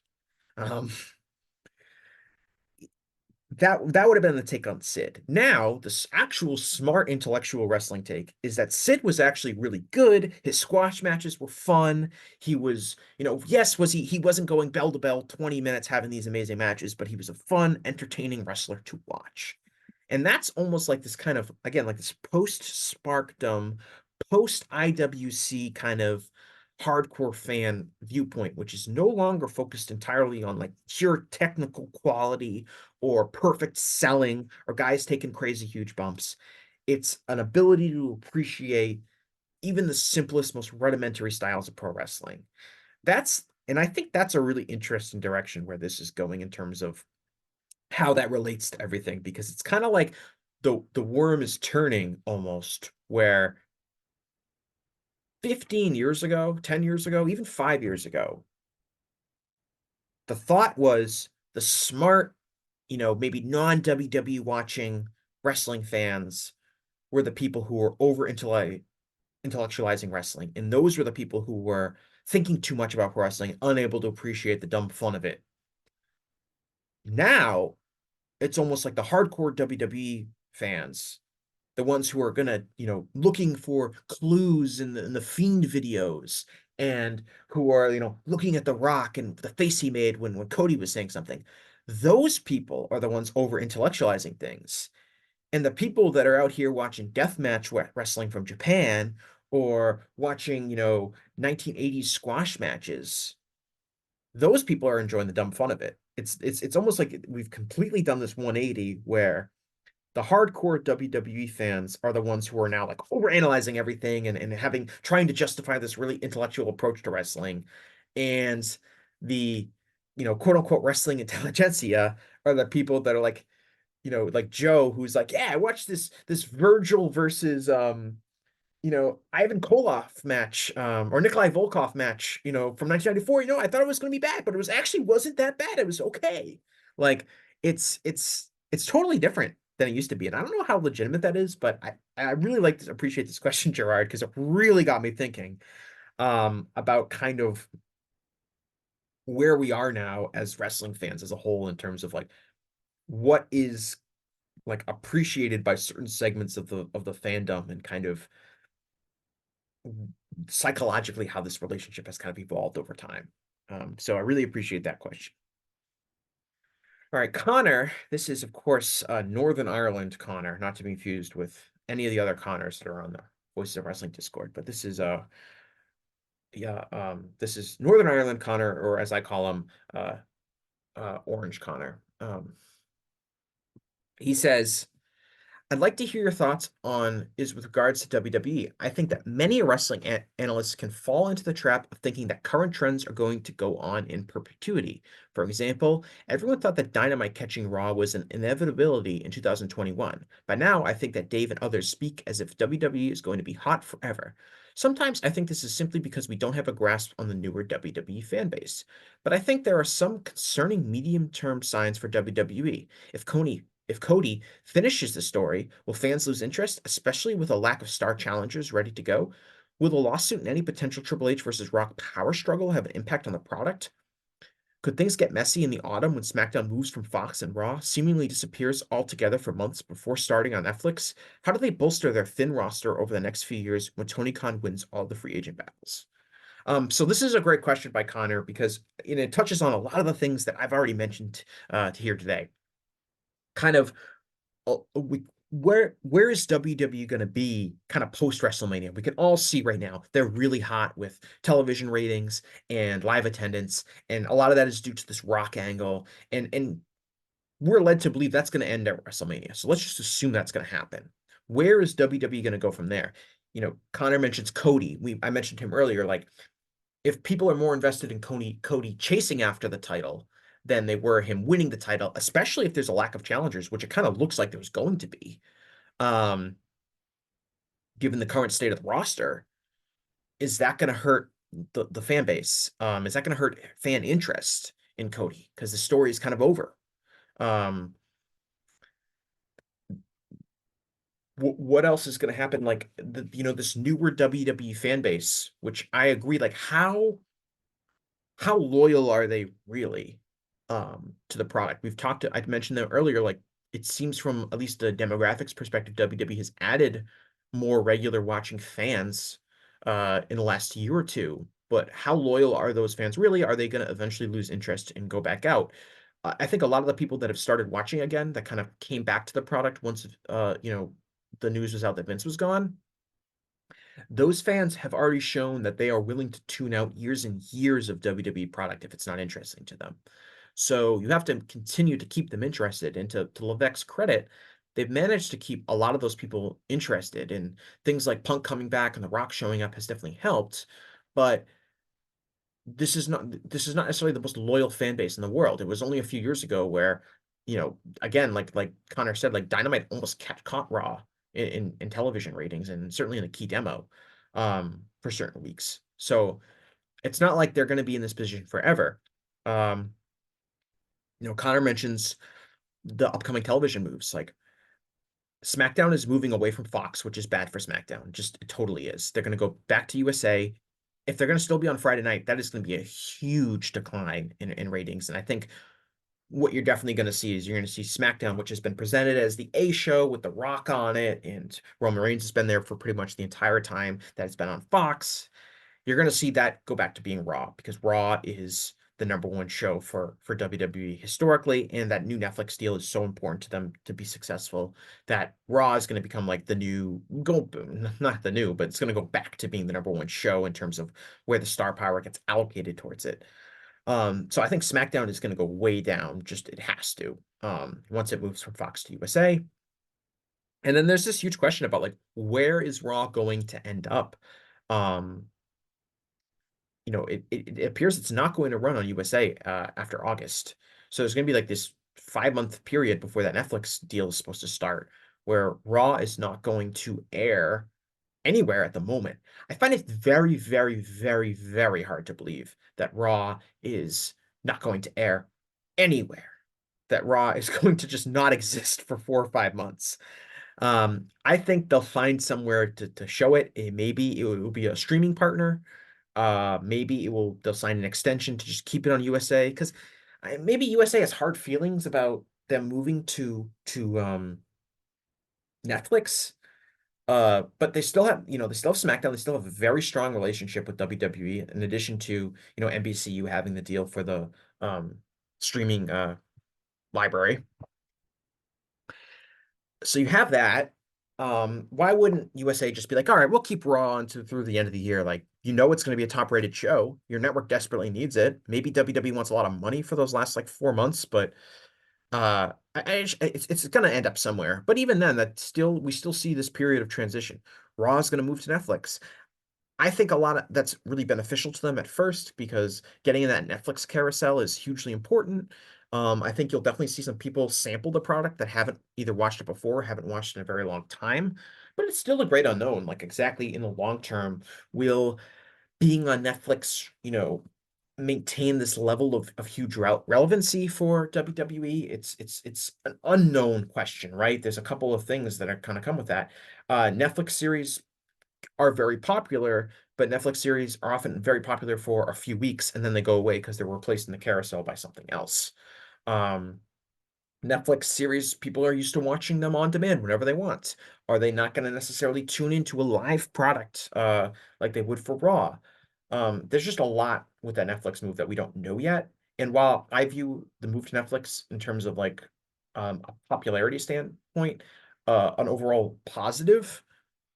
[SPEAKER 3] Um, that would have been the take on Sid. Now, the actual smart intellectual wrestling take is that Sid was actually really good. His squash matches were fun. He was, yes, he wasn't going bell to bell 20 minutes having these amazing matches, but he was a fun, entertaining wrestler to watch. And that's almost like this kind of, again, like this post-Sparkdom, post-IWC kind of hardcore fan viewpoint, which is no longer focused entirely on like pure technical quality or perfect selling or guys taking crazy huge bumps. It's an ability to appreciate even the simplest, most rudimentary styles of pro wrestling. And I think that's a really interesting direction where this is going in terms of how that relates to everything, because it's kind of like the worm is turning almost, where 15 years ago, 10 years ago, even 5 years ago, the thought was the smart, maybe non-WWE watching wrestling fans were the people who were intellectualizing wrestling. And those were the people who were thinking too much about pro wrestling, unable to appreciate the dumb fun of it. Now, it's almost like the hardcore WWE fans, the ones who are gonna, looking for clues in the Fiend videos, and who are, looking at The Rock and the face he made when Cody was saying something. Those people are the ones over intellectualizing things. And the people that are out here watching deathmatch wrestling from Japan, or watching, 1980s squash matches, those people are enjoying the dumb fun of it. It's almost like we've completely done this 180 where the hardcore WWE fans are the ones who are now like overanalyzing everything and trying to justify this really intellectual approach to wrestling. And the, quote unquote wrestling intelligentsia are the people that are like, like Joe, who's like, yeah, I watched this Virgil versus Ivan Koloff match, or Nikolai Volkov match, from 1994. I thought it was going to be bad, but wasn't that bad. It was okay. Like, it's totally different than it used to be. And I don't know how legitimate that is, but I really appreciate this question, Gerard, because it really got me thinking about kind of where we are now as wrestling fans as a whole, in terms of like what is like appreciated by certain segments of the fandom, and kind of psychologically how this relationship has kind of evolved over time. So I really appreciate that question. All right, Connor. This is, of course, Northern Ireland Connor, not to be confused with any of the other Connors that are on the Voices of Wrestling Discord. But this is this is Northern Ireland Connor, or as I call him, Orange Connor. He says, I'd like to hear your thoughts on is with regards to WWE. I think that many wrestling analysts can fall into the trap of thinking that current trends are going to go on in perpetuity. For example, everyone thought that Dynamite catching Raw was an inevitability in 2021. By now, I think that Dave and others speak as if WWE is going to be hot forever. Sometimes I think this is simply because we don't have a grasp on the newer WWE fan base. But I think there are some concerning medium-term signs for WWE. If Cody finishes the story, will fans lose interest, especially with a lack of star challengers ready to go? Will the lawsuit and any potential Triple H versus Rock power struggle have an impact on the product? Could things get messy in the autumn when SmackDown moves from Fox and Raw, seemingly disappears altogether for months before starting on Netflix? How do they bolster their thin roster over the next few years when Tony Khan wins all the free agent battles? So this is a great question by Connor, because it touches on a lot of the things that I've already mentioned to here today. Kind of, where is WWE going to be kind of post WrestleMania? We can all see right now they're really hot with television ratings and live attendance, and a lot of that is due to this Rock angle, and we're led to believe that's going to end at WrestleMania. So let's just assume that's going to happen. Where is WWE going to go from there? Connor mentions Cody. I mentioned him earlier. Like, if people are more invested in Cody chasing after the title than they were him winning the title, especially if there's a lack of challengers, which it kind of looks like there was going to be, um, given the current state of the roster, is that going to hurt the fan base? Is that going to hurt fan interest in Cody? Because the story is kind of over. Um, what else is going to happen? Like, this newer WWE fan base, which I agree, like, how loyal are they really to the product? I mentioned that earlier, like, it seems from at least the demographics perspective, WWE has added more regular watching fans in the last year or two. But how loyal are those fans really? Are they going to eventually lose interest and go back out? I think a lot of the people that have started watching again, that kind of came back to the product once the news was out that Vince was gone, those fans have already shown that they are willing to tune out years and years of WWE product if it's not interesting to them. So you have to continue to keep them interested. And to Levesque's credit, they've managed to keep a lot of those people interested. And things like Punk coming back and The Rock showing up has definitely helped. But this is not necessarily the most loyal fan base in the world. It was only a few years ago where, again, like Connor said, like Dynamite almost caught Raw in television ratings, and certainly in the key demo for certain weeks. So it's not like they're going to be in this position forever. Um, Connor mentions the upcoming television moves. Like, SmackDown is moving away from Fox, which is bad for SmackDown. Just it totally is. They're going to go back to USA. If they're going to still be on Friday night, that is going to be a huge decline in ratings. And I think what you're definitely going to see is you're going to see SmackDown, which has been presented as the A show with The Rock on it, and Roman Reigns has been there for pretty much the entire time that it's been on Fox. You're going to see that go back to being Raw, because Raw is the number one show for WWE historically, and that new Netflix deal is so important to them to be successful that Raw is going to become like the new go, not the new, but it's going to go back to being the number one show in terms of where the star power gets allocated towards it. So I think SmackDown is going to go way down. Just it has to. Once it moves from Fox to USA. And then there's this huge question about, like, where is Raw going to end up? Um, it appears it's not going to run on USA after August. So there's going to be like this 5-month period before that Netflix deal is supposed to start, where Raw is not going to air anywhere at the moment. I find it very, very, very, very hard to believe that Raw is not going to air anywhere. That Raw is going to just not exist for 4 or 5 months. I think they'll find somewhere to show it. Maybe it will be a streaming partner. Maybe they'll sign an extension to just keep it on USA, because maybe USA has hard feelings about them moving to Netflix. But they still have SmackDown. They still have a very strong relationship with WWE, in addition to, NBCU having the deal for the streaming library. So you have that. Why wouldn't USA just be like, all right, we'll keep Raw through the end of the year? Like, it's going to be a top-rated show. Your network desperately needs it. Maybe WWE wants a lot of money for those last like 4 months, but it's going to end up somewhere. But even then, we still see this period of transition. Raw is going to move to Netflix. I think a lot of that's really beneficial to them at first, because getting in that Netflix carousel is hugely important. I think you'll definitely see some people sample the product that haven't either watched it before or haven't watched it in a very long time. But it's still a great unknown. Like, exactly in the long term, will being on Netflix, maintain this level of huge relevancy for WWE? It's an unknown question, right? There's a couple of things that are kind of come with that. Netflix series are very popular, but Netflix series are often very popular for a few weeks and then they go away because they're replaced in the carousel by something else. Um, Netflix series, people are used to watching them on demand whenever they want. Are they not going to necessarily tune into a live product like they would for Raw? There's just a lot with that Netflix move that we don't know yet. And while I view the move to Netflix in terms of like a popularity standpoint, an overall positive,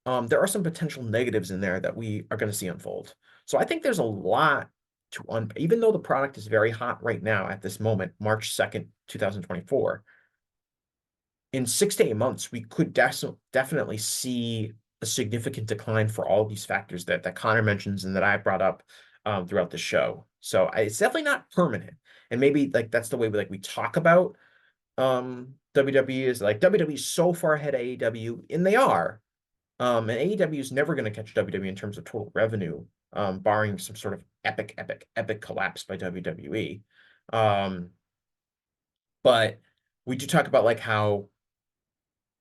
[SPEAKER 3] there are some potential negatives in there that we are going to see unfold. So I think there's a lot to even though the product is very hot right now at this moment, March 2nd, 2024, in 6 to 8 months, we could definitely see a significant decline for all of these factors that Connor mentions and that I brought up throughout the show. So it's definitely not permanent. And maybe like that's the way we talk about WWE is like WWE is so far ahead of AEW, and they are. And AEW is never going to catch WWE in terms of total revenue, barring some sort of epic collapse by WWE. But we do talk about like how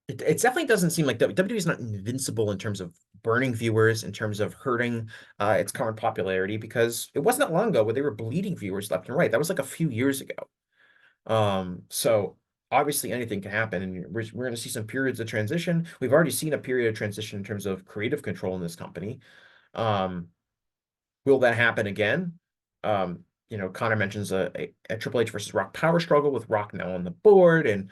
[SPEAKER 3] it definitely doesn't seem like WWE is not invincible in terms of burning viewers, in terms of hurting its current popularity, because it wasn't that long ago where they were bleeding viewers left and right. That was like a few years ago. So obviously anything can happen, and we're going to see some periods of transition. We've already seen a period of transition in terms of creative control in this company. Um, will that happen again? Connor mentions a Triple H versus Rock power struggle with Rock now on the board, and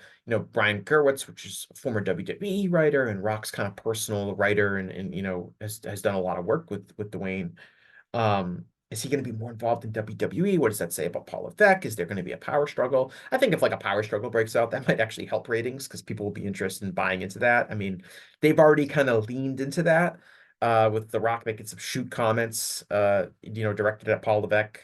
[SPEAKER 3] Brian Gerwitz, which is a former WWE writer and Rock's kind of personal writer, and has done a lot of work with Dwayne. Is he going to be more involved in WWE? What does that say about Paul Levesque? Is there going to be a power struggle? I think if like a power struggle breaks out, that might actually help ratings because people will be interested in buying into that. I mean, they've already kind of leaned into that with The Rock making some shoot comments, directed at Paul Levesque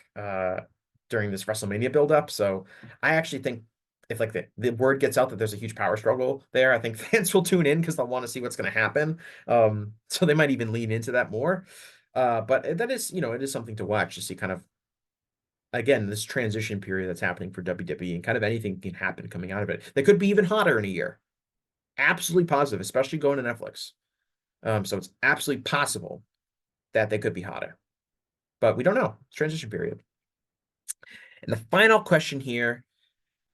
[SPEAKER 3] during this WrestleMania buildup. So I actually think if like the word gets out that there's a huge power struggle there, I think fans will tune in because they'll want to see what's going to happen. So they might even lean into that more. But that is, it is something to watch to see kind of, again, this transition period that's happening for WWE, and kind of anything can happen coming out of it. They could be even hotter in a year. Absolutely positive, especially going to Netflix. So it's absolutely possible that they could be hotter, but we don't know. It's transition period. And the final question here,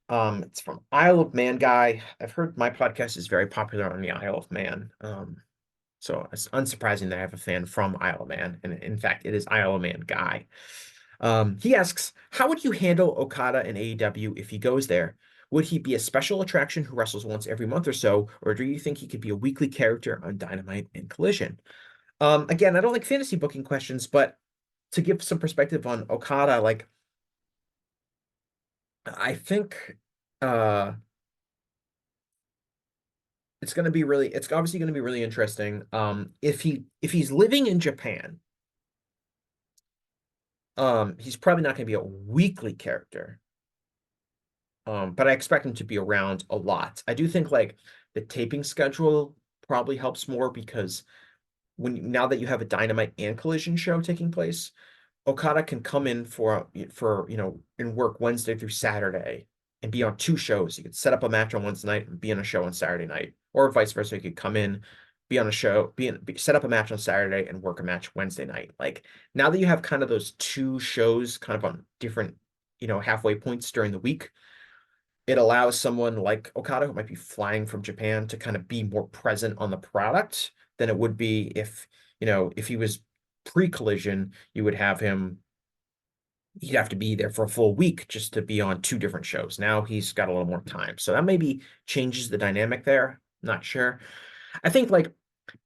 [SPEAKER 3] it's from Isle of Man guy. I've heard my podcast is very popular on the Isle of Man. So it's unsurprising that I have a fan from Isle of Man. And in fact, it is Isle of Man guy. He asks, how would you handle Okada in AEW if he goes there? Would he be a special attraction who wrestles once every month or so, or do you think he could be a weekly character on Dynamite and Collision? Again, I don't like fantasy booking questions, but to give some perspective on Okada, like I think it's obviously going to be really interesting. If he's living in Japan, he's probably not going to be a weekly character. But I expect him to be around a lot. I do think like the taping schedule probably helps more because now that you have a Dynamite and Collision show taking place, Okada can come in for and work Wednesday through Saturday and be on two shows. He could set up a match on Wednesday night and be on a show on Saturday night, or vice versa. He could come in, be on a show, set up a match on Saturday and work a match Wednesday night. Like now that you have kind of those two shows kind of on different, halfway points during the week, it allows someone like Okada who might be flying from Japan to kind of be more present on the product than it would be if he was pre-collision, you would have him, he'd have to be there for a full week just to be on two different shows. Now he's got a little more time. So that maybe changes the dynamic there. Not sure. I think like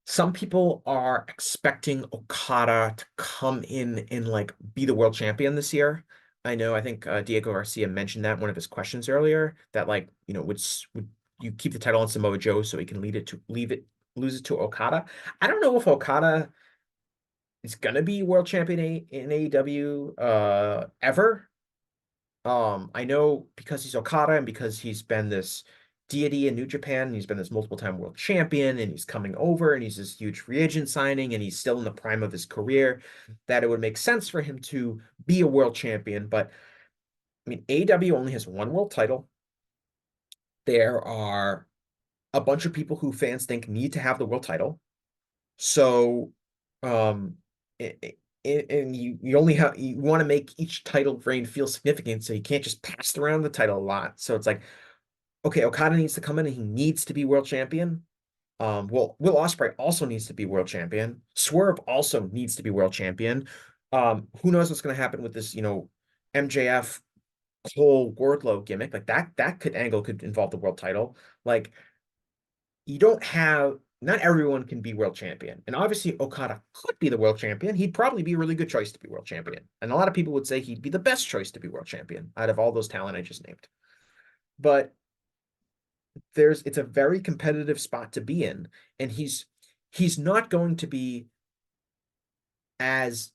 [SPEAKER 3] some people are expecting Okada to come in and like be the world champion this year. I think Diego Garcia mentioned that in one of his questions earlier, that like, would you keep the title on Samoa Joe so he can lose it to Okada? I don't know if Okada is gonna be world champion in AEW ever. I know because he's Okada and because he's been this deity in New Japan, and he's been this multiple time world champion, and he's coming over and he's this huge free agent signing, and he's still in the prime of his career, that it would make sense for him to be a world champion. But I mean, AEW only has one world title. There are a bunch of people who fans think need to have the world title. So, um, and you only have you want to make each title reign feel significant, so you can't just pass around the title a lot. So it's like, okay, Okada needs to come in and he needs to be world champion. Well, Will Ospreay also needs to be world champion. Swerve also needs to be world champion. Who knows what's going to happen with this, MJF whole Wardlow gimmick, like that could involve the world title. Like you don't have, not everyone can be world champion. And obviously Okada could be the world champion. He'd probably be a really good choice to be world champion. And a lot of people would say he'd be the best choice to be world champion out of all those talent I just named. But it's a very competitive spot to be in. And he's not going to be as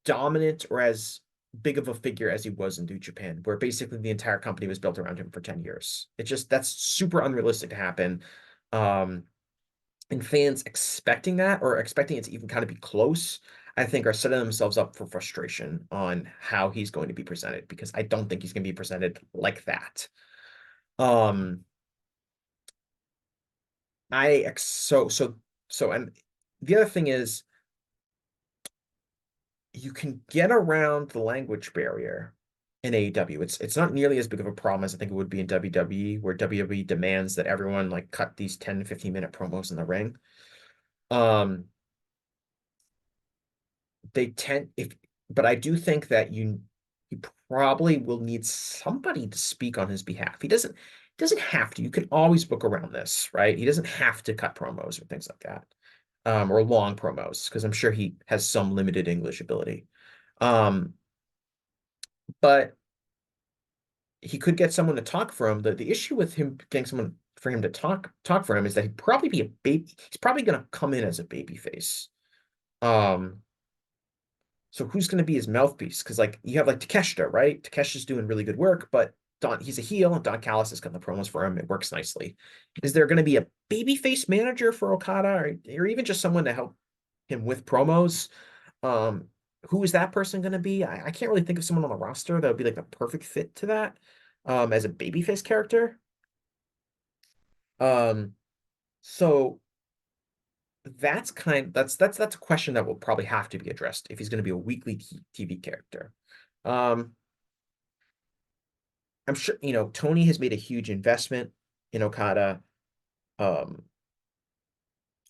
[SPEAKER 3] dominant or as big of a figure as he was in New Japan, where basically the entire company was built around him for 10 years. That's super unrealistic to happen. Um, and fans expecting that or expecting it to even kind of be close, I think are setting themselves up for frustration on how he's going to be presented, because I don't think he's going to be presented like that. Um, I so so so and the other thing is you can get around the language barrier in AEW. It's not nearly as big of a problem as I think it would be in WWE, where WWE demands that everyone like cut these 10 to 15 minute promos in the ring. Um, they tend if but I do think that you probably will need somebody to speak on his behalf. He doesn't have to. You can always book around this, right? He doesn't have to cut promos or things like that. Or long promos, because I'm sure he has some limited English ability. Um, but he could get someone to talk for him. The issue with him getting someone for him to talk for him is that he'd probably be a baby. He's probably going to come in as a baby face. Um, so who's going to be his mouthpiece? Because like you have like Takeshita, right? Takeshita's doing really good work, but he's a heel, and Don Callis is cutting the promos for him. It works nicely. Is there going to be a babyface manager for Okada, or even just someone to help him with promos? Um, who is that person going to be? I can't really think of someone on the roster that would be like the perfect fit to that, as a babyface character. Um, so that's a question that will probably have to be addressed if he's going to be a weekly TV character. Um, I'm sure, Tony has made a huge investment in Okada. Um,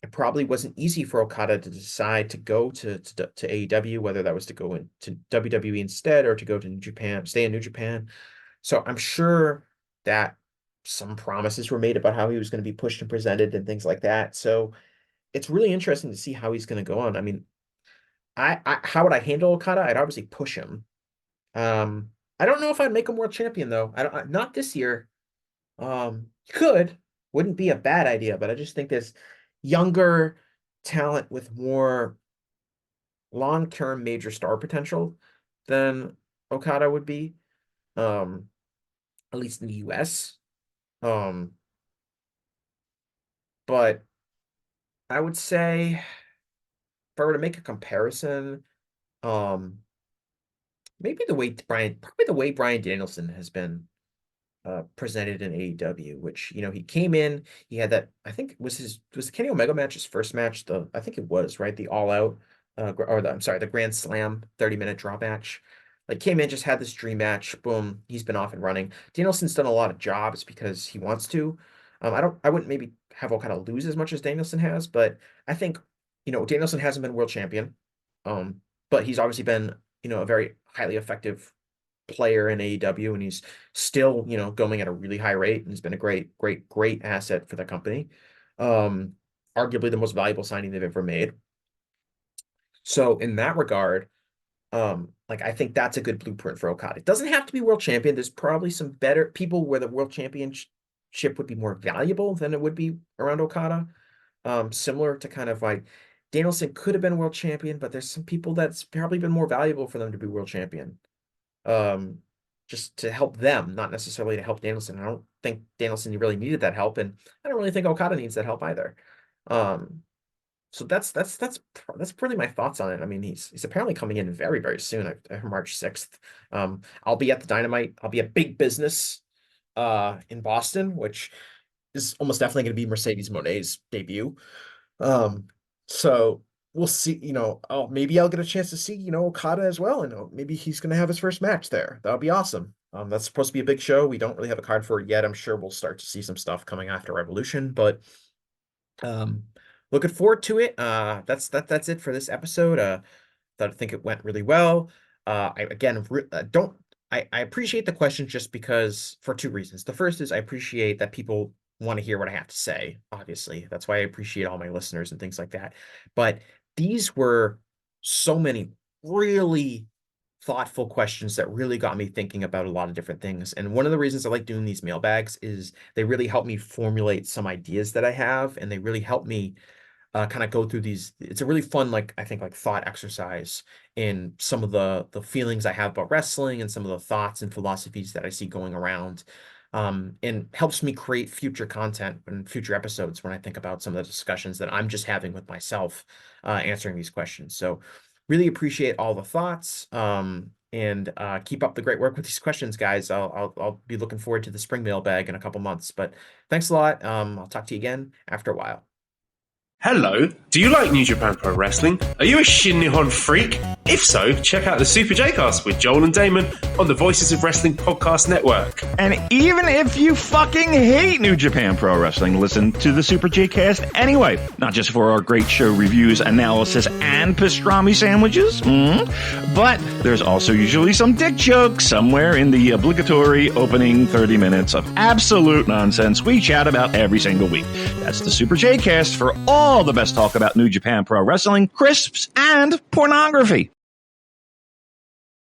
[SPEAKER 3] it probably wasn't easy for Okada to decide to go to AEW, whether that was to go into WWE instead or to go to New Japan, stay in New Japan. So I'm sure that some promises were made about how he was going to be pushed and presented and things like that. So it's really interesting to see how he's going to go on. I mean, I how would I handle Okada? I'd obviously push him. I don't know if I'd make him world champion though. Not this year. Could wouldn't be a bad idea, but I just think there's younger talent with more long-term major star potential than Okada would be. Um, at least in the US. Um, but I would say if I were to make a comparison, um, probably the way Brian Danielson has been presented in AEW, which he came in, he had that, I think was the Kenny Omega match his first match, I think it was, right, the All Out I'm sorry, the Grand Slam 30-minute draw match. Like came in, just had this dream match, boom, he's been off and running. Danielson's done a lot of jobs because he wants to. I wouldn't maybe have kind of lose as much as Danielson has, but I think Danielson hasn't been world champion, um, but he's obviously been a very highly effective player in AEW, and he's still, going at a really high rate, and he's been a great, great, great asset for the company. Um, Arguably the most valuable signing they've ever made. So in that regard, like I think that's a good blueprint for Okada. It doesn't have to be world champion. There's probably some better people where the world championship would be more valuable than it would be around Okada. Similar to kind of like Danielson could have been world champion, but there's some people that's probably been more valuable for them to be world champion. um, just to help them, not necessarily to help Danielson. I don't think Danielson really needed that help, and I don't really think Okada needs that help either. Um, so that's pretty my thoughts on it. I mean, he's apparently coming in very, very soon, March 6th. I'll be at the Dynamite. I'll be at Big Business in Boston, which is almost definitely going to be Mercedes Moné's debut. Um, so we'll see, oh, maybe I'll get a chance to see, Okada as well. And maybe he's going to have his first match there. That would be awesome. That's supposed to be a big show. We don't really have a card for it yet. I'm sure we'll start to see some stuff coming after Revolution, but um, looking forward to it. That's it for this episode. I think it went really well. I again don't I appreciate the question just because for two reasons. The first is I appreciate that people want to hear what I have to say, obviously. That's why I appreciate all my listeners and things like that. But these were so many really thoughtful questions that really got me thinking about a lot of different things. And one of the reasons I like doing these mailbags is they really help me formulate some ideas that I have, and they really help me kind of go through these. It's a really fun, like, I think, like, thought exercise in some of the feelings I have about wrestling and some of the thoughts and philosophies that I see going around. And helps me create future content and future episodes when I think about some of the discussions that I'm just having with myself, answering these questions. So really appreciate all the thoughts. And keep up the great work with these questions, guys. I'll be looking forward to the spring mailbag in a couple months. But thanks a lot. I'll talk to you again after a while.
[SPEAKER 4] Hello, do you like New Japan Pro Wrestling? Are you a Shin Nihon freak? If so, check out the Super J-Cast with Joel and Damon on the Voices of Wrestling Podcast Network.
[SPEAKER 5] And even if you fucking hate New Japan Pro Wrestling, listen to the Super J-Cast anyway. Not just for our great show reviews, analysis, and pastrami sandwiches, but there's also usually some dick jokes somewhere in the obligatory opening 30 minutes of absolute nonsense we chat about every single week. That's the Super J-Cast for all the best talk about New Japan Pro Wrestling, crisps, and pornography.